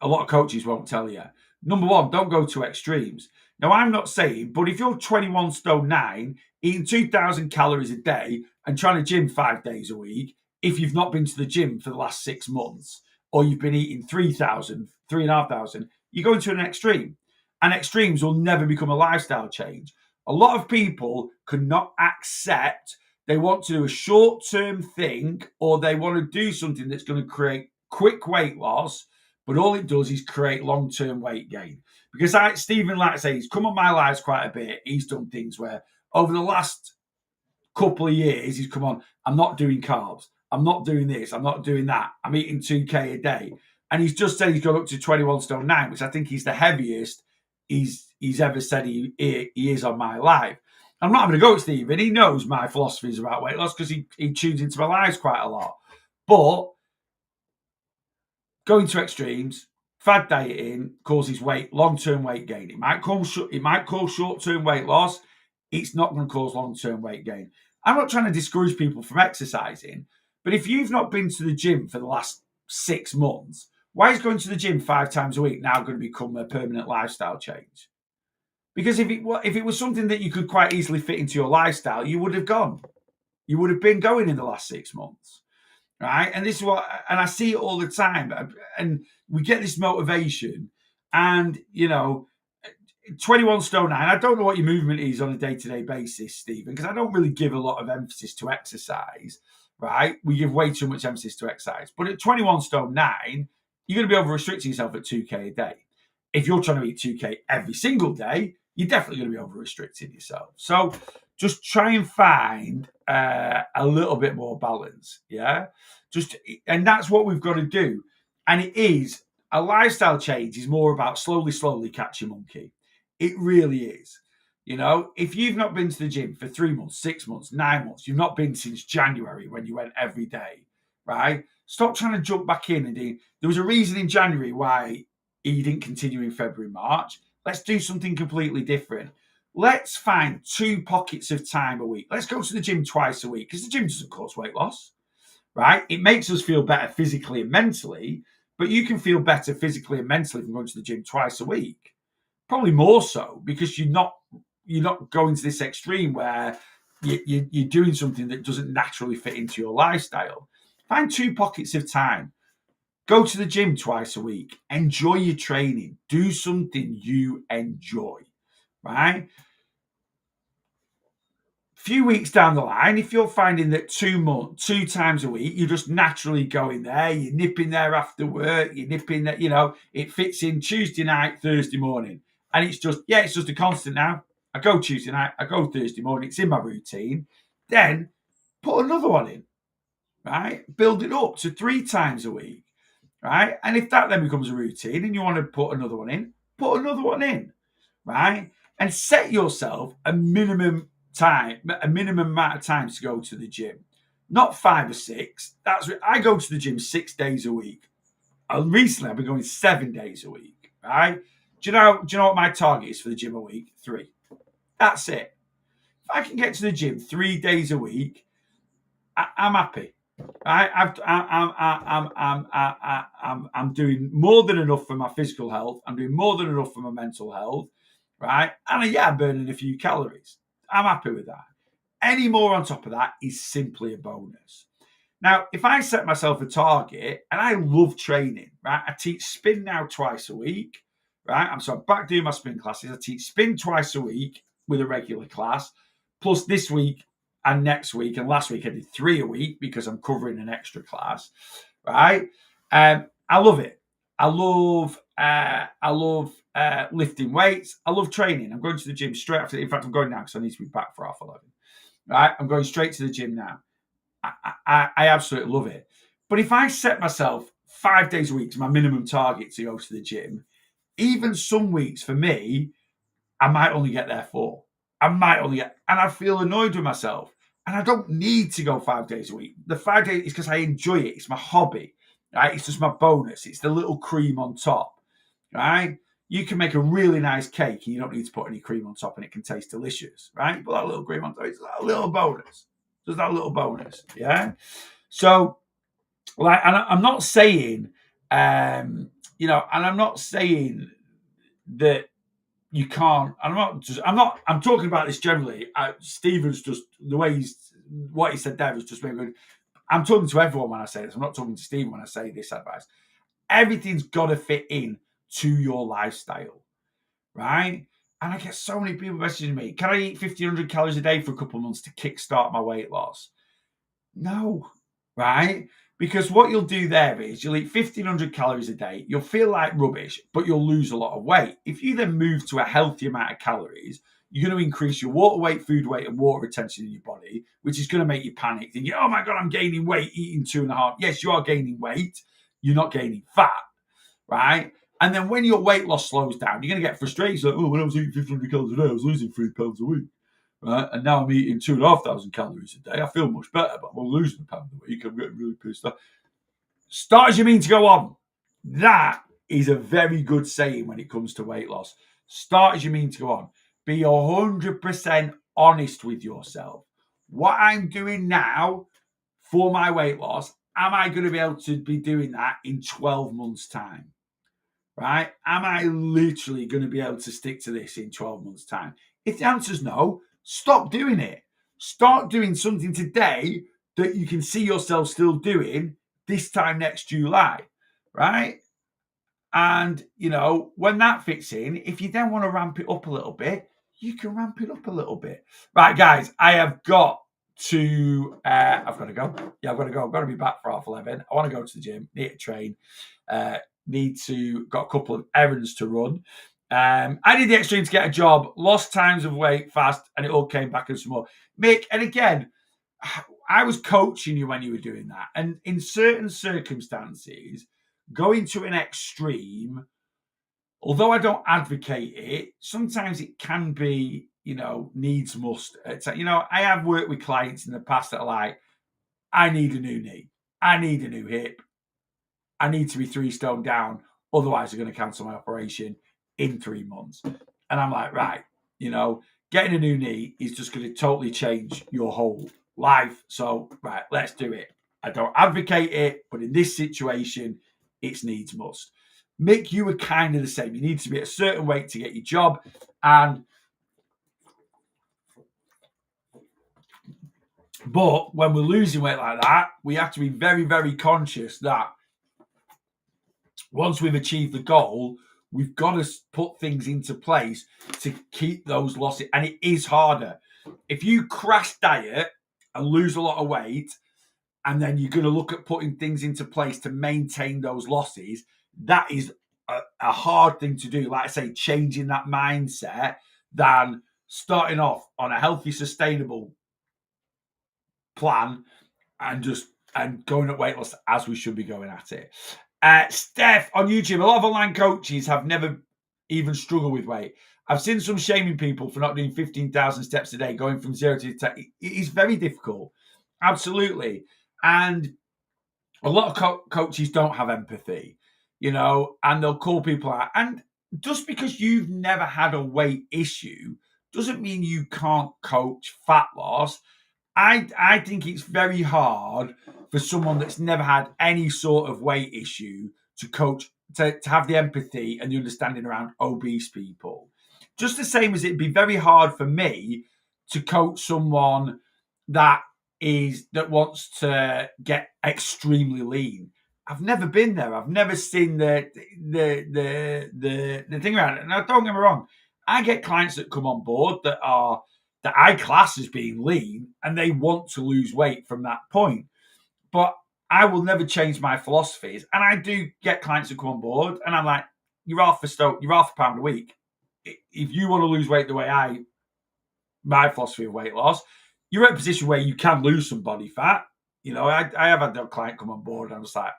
lot of coaches won't tell you. Number 1, don't go to extremes. Now, I'm not saying, but if you're 21 stone 9, eating 2,000 calories a day and trying to gym 5 days a week, if you've not been to the gym for the last 6 months, or you've been eating 3,000, 3,500, you're going to an extreme. And extremes will never become a lifestyle change. A lot of people cannot accept, they want to do a short-term thing, or they want to do something that's going to create quick weight loss, but all it does is create long-term weight gain. Because Stephen, like I say, he's come on my lives quite a bit. He's done things where over the last couple of years, he's come on, I'm not doing carbs. I'm not doing this. I'm not doing that. I'm eating 2K a day. And he's just said he's gone up to 21 stone 9, which I think is the heaviest he's ever said he is on my live. I'm not having a go at Stephen. He knows my philosophies about weight loss because he tunes into my lives quite a lot. But going to extremes, fad dieting causes long-term weight gain. It might cause short-term weight loss. It's not going to cause long-term weight gain. I'm not trying to discourage people from exercising, but if you've not been to the gym for the last 6 months, why is going to the gym 5 times a week now going to become a permanent lifestyle change? Because if it was something that you could quite easily fit into your lifestyle, you would have gone. You would have been going in the last 6 months. Right. And this is and I see it all the time. And we get this motivation. And, 21 stone 9. I don't know what your movement is on a day-to-day basis, Stephen, because I don't really give a lot of emphasis to exercise. Right. We give way too much emphasis to exercise. But at 21 stone 9, you're going to be over restricting yourself at 2K a day. If you're trying to eat 2K every single day, you're definitely going to be over restricting yourself. So just try and find a little bit more balance. Yeah. And that's what we've got to do. And it is a lifestyle change is more about slowly catch your monkey. It really is. If you've not been to the gym for 3 months, 6 months, 9 months, you've not been since January when you went every day, right? Stop trying to jump back in. There was a reason in January why you didn't continue in February, March. Let's do something completely different. Let's find 2 pockets of time a week. Let's go to the gym twice a week because the gym doesn't cause weight loss, right? It makes us feel better physically and mentally, but you can feel better physically and mentally from going to the gym twice a week. Probably more so because you're not going to this extreme where you're doing something that doesn't naturally fit into your lifestyle. Find 2 pockets of time. Go to the gym twice a week. Enjoy your training. Do something you enjoy, right? Few weeks down the line, if you're finding that 2 times a week, you're just naturally going there, you're nipping there after work, you're nipping there, it fits in Tuesday night, Thursday morning. And it's just a constant now. I go Tuesday night, I go Thursday morning, it's in my routine. Then put another one in, right? Build it up to 3 times a week. right? And if that then becomes a routine and you want to put another one in, put another one in, right? And set yourself a minimum amount of times to go to the gym, not 5 or 6. I go to the gym 6 days a week. Recently, I've been going 7 days a week, right? Do you know what my target is for the gym a week? 3. That's it. If I can get to the gym 3 days a week, I'm happy. Right? I'm doing more than enough for my physical health. I'm doing more than enough for my mental health, right? And yeah, I'm burning a few calories. I'm happy with that. Any more on top of that is simply a bonus. Now, if I set myself a target, and I love training, right? I teach spin now twice a week, right? I'm back doing my spin classes. I teach spin twice a week with a regular class. Plus this week and next week and last week I did 3 a week because I'm covering an extra class, right? I love it. I love lifting weights. I love training. I'm going to the gym straight after. In fact, I'm going now because I need to be back for 11:30. Right? I'm going straight to the gym now. I absolutely love it. But if I set myself 5 days a week to my minimum target to go to the gym, even some weeks for me, I might only get there 4. And I feel annoyed with myself. And I don't need to go 5 days a week. The 5 days is because I enjoy it. It's my hobby, right? It's just my bonus. It's the little cream on top, right? You can make a really nice cake and you don't need to put any cream on top and it can taste delicious, right? Put that little cream on top. It's a little bonus. Just that little bonus, yeah? So, and I'm not saying, and I'm not saying that you can't. I'm talking about this generally. Stephen's just the way what he said there was just very good. I'm talking to everyone when I say this. I'm not talking to Stephen when I say this advice. Everything's got to fit in to your lifestyle, right? And I get so many people messaging me, can I eat 1,500 calories a day for a couple of months to kickstart my weight loss? No, right? Because what you'll do there is you'll eat 1,500 calories a day. You'll feel like rubbish, but you'll lose a lot of weight. If you then move to a healthy amount of calories, you're going to increase your water weight, food weight, and water retention in your body, which is going to make you panic, thinking, oh my God, I'm gaining weight eating 2.5. Yes, you are gaining weight. You're not gaining fat, right? And then when your weight loss slows down, you're going to get frustrated. Like, oh, when I was eating 1,500 calories a day, I was losing 3 pounds a week. Right? And now I'm eating 2,500 calories a day. I feel much better, but I'm losing a pound a week. I'm getting really pissed off. Start as you mean to go on. That is a very good saying when it comes to weight loss. Start as you mean to go on. Be 100% honest with yourself. What I'm doing now for my weight loss, am I going to be able to be doing that in 12 months' time? Right? Am I literally going to be able to stick to this in 12 months' time? If the answer is no, stop doing it. Start doing something today that you can see yourself still doing this time next July, right? And, when that fits in, if you then want to ramp it up a little bit, you can ramp it up a little bit. Right, guys, I've got to go. Yeah, I've got to go. I've got to be back for 11:30. I want to go to the gym, need to train, got a couple of errands to run. I did the extreme to get a job, lost times of weight fast, and it all came back and some more. Mick, and again, I was coaching you when you were doing that. And in certain circumstances, going to an extreme, although I don't advocate it, sometimes it can be, needs must. I have worked with clients in the past that are like, I need a new knee. I need a new hip. I need to be 3 stone down. Otherwise, they're going to cancel my operation in 3 months. And I'm like, right, getting a new knee is just going to totally change your whole life. So, right, let's do it. I don't advocate it, but in this situation, it's needs must. Mick, you were kind of the same. You need to be at a certain weight to get your job. But when we're losing weight like that, we have to be very, very conscious that once we've achieved the goal, we've got to put things into place to keep those losses. And it is harder. If you crash diet and lose a lot of weight, and then you're going to look at putting things into place to maintain those losses, that is a hard thing to do. Like I say, changing that mindset than starting off on a healthy, sustainable plan and going at weight loss as we should be going at it. Steph on YouTube, a lot of online coaches have never even struggled with weight. I've seen some shaming people for not doing 15,000 steps a day, going from 0 to 10. It is very difficult. Absolutely. And a lot of coaches don't have empathy, and they'll call people out. And just because you've never had a weight issue doesn't mean you can't coach fat loss. I think it's very hard for someone that's never had any sort of weight issue to coach, to have the empathy and the understanding around obese people. Just the same as it'd be very hard for me to coach someone that wants to get extremely lean. I've never been there. I've never seen the thing around it. Now, don't get me wrong. I get clients that come on board that I class as being lean, and they want to lose weight from that point. But I will never change my philosophies. And I do get clients that come on board, and I'm like, you're half a pound a week. If you want to lose weight the way my philosophy of weight loss, you're in a position where you can lose some body fat. I have had a client come on board, and I was like,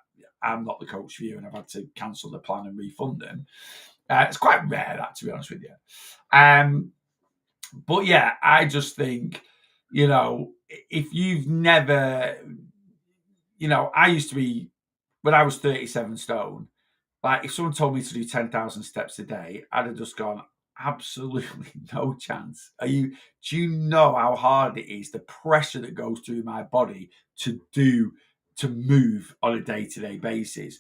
I'm not the coach for you, and I've had to cancel the plan and refund them. It's quite rare, that, to be honest with you. But yeah, I just think, if you've never, I used to be, when I was 37 stone, like if someone told me to do 10,000 steps a day, I'd have just gone, absolutely no chance. Do you know how hard it is, the pressure that goes through my body to move on a day-to-day basis?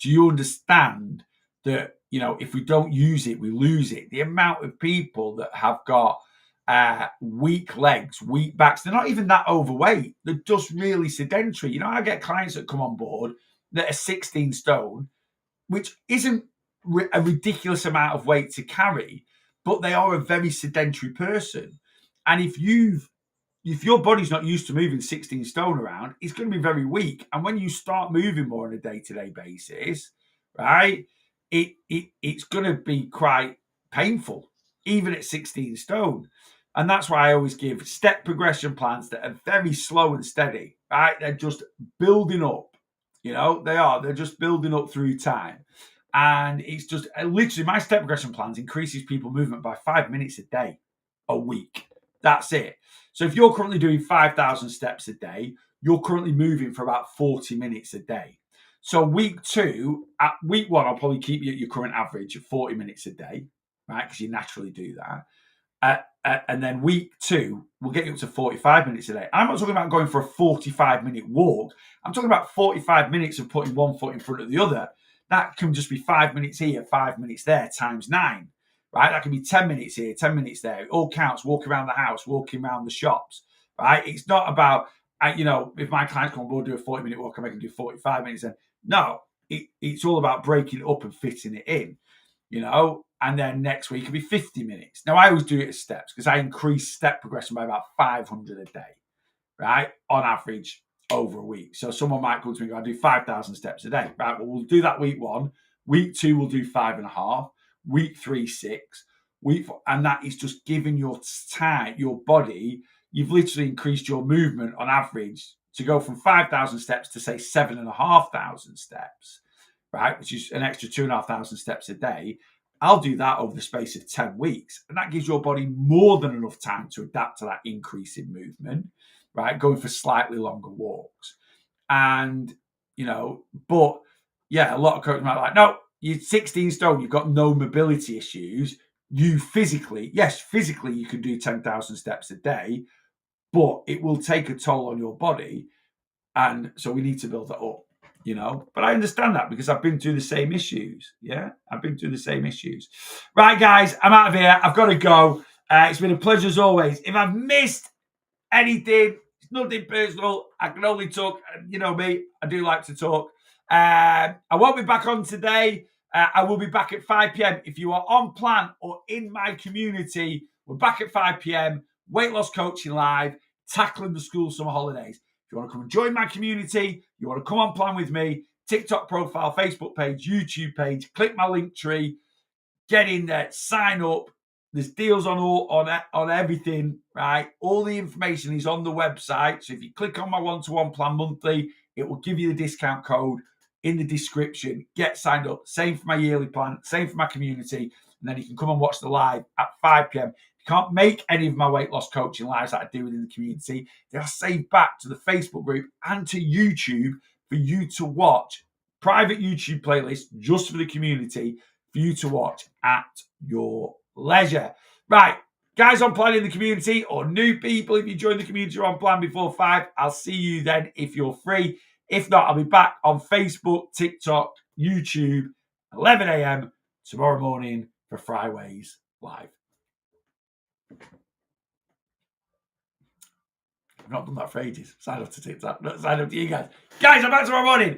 Do you understand that, if we don't use it, we lose it? The amount of people that have got weak legs, weak backs, they're not even that overweight. They're just really sedentary. I get clients that come on board that are 16 stone, which isn't a ridiculous amount of weight to carry, but they are a very sedentary person. And if your body's not used to moving 16 stone around, it's going to be very weak. And when you start moving more on a day-to-day basis, right, it's going to be quite painful, even at 16 stone. And that's why I always give step progression plans that are very slow and steady, right? They're just building up, they're just building up through time. And it's just literally my step progression plans increases people movement by 5 minutes a day, a week. That's it. So if you're currently doing 5,000 steps a day, you're currently moving for about 40 minutes a day. So week 2, at week 1, I'll probably keep you at your current average of 40 minutes a day, right? Because you naturally do that. And then week 2, we'll get you up to 45 minutes a day. I'm not talking about going for a 45-minute walk. I'm talking about 45 minutes of putting one foot in front of the other. That can just be 5 minutes here, 5 minutes there, times 9, right? That can be 10 minutes here, 10 minutes there. It all counts. Walking around the house, walking around the shops, right? It's not about, if my clients come on board, do a 40-minute walk, I make them do 45 minutes. And no, it's all about breaking it up and fitting it in, and then next week it'll be 50 minutes. Now, I always do it as steps because I increase step progression by about 500 a day, right? On average over a week. So someone might come to me and go, I do 5,000 steps a day. Right, well, we'll do that week 1. Week 2, we'll do 5.5. Week 3, 6. Week 4, and that is just giving your body, you've literally increased your movement on average to go from 5,000 steps to say 7,500 steps, right? Which is an extra 2,500 steps a day. I'll do that over the space of 10 weeks. And that gives your body more than enough time to adapt to that increase in movement, right? Going for slightly longer walks. And, but yeah, a lot of coaches might be like, no, you're 16 stone, you've got no mobility issues. You physically you can do 10,000 steps a day, but it will take a toll on your body. And so we need to build that up. But I understand that because I've been through the same issues. Yeah, I've been through the same issues. Right, guys, I'm out of here. I've got to go. It's been a pleasure as always. If I've missed anything, it's nothing personal. I can only talk. You know me, I do like to talk. I won't be back on today. I will be back at 5 p.m. If you are on plan or in my community, we're back at 5 p.m. Weight Loss Coaching Live, tackling the school summer holidays. If you want to come and join my community, you want to come on plan with me, TikTok profile, Facebook page, YouTube page, click my link tree, get in there, sign up. There's deals on everything, right? All the information is on the website. So if you click on my one-to-one plan monthly, it will give you the discount code. in the description. Get signed up. Same for my yearly plan, same for my community. And then you can come and watch the live at 5 p.m. You can't make any of my weight loss coaching lives that I do within the community. They are saved back to the Facebook group and to YouTube for you to watch. Private YouTube playlist just for the community for you to watch at your leisure. Right, guys on plan in the community or new people, if you join the community or on plan before 5, I'll see you then if you're free. If not, I'll be back on Facebook, TikTok, YouTube, 11 a.m. tomorrow morning for Fridays Live. I've not done that for ages. Sign up to TikTok. Sign up to you guys. Guys, I'm back tomorrow morning.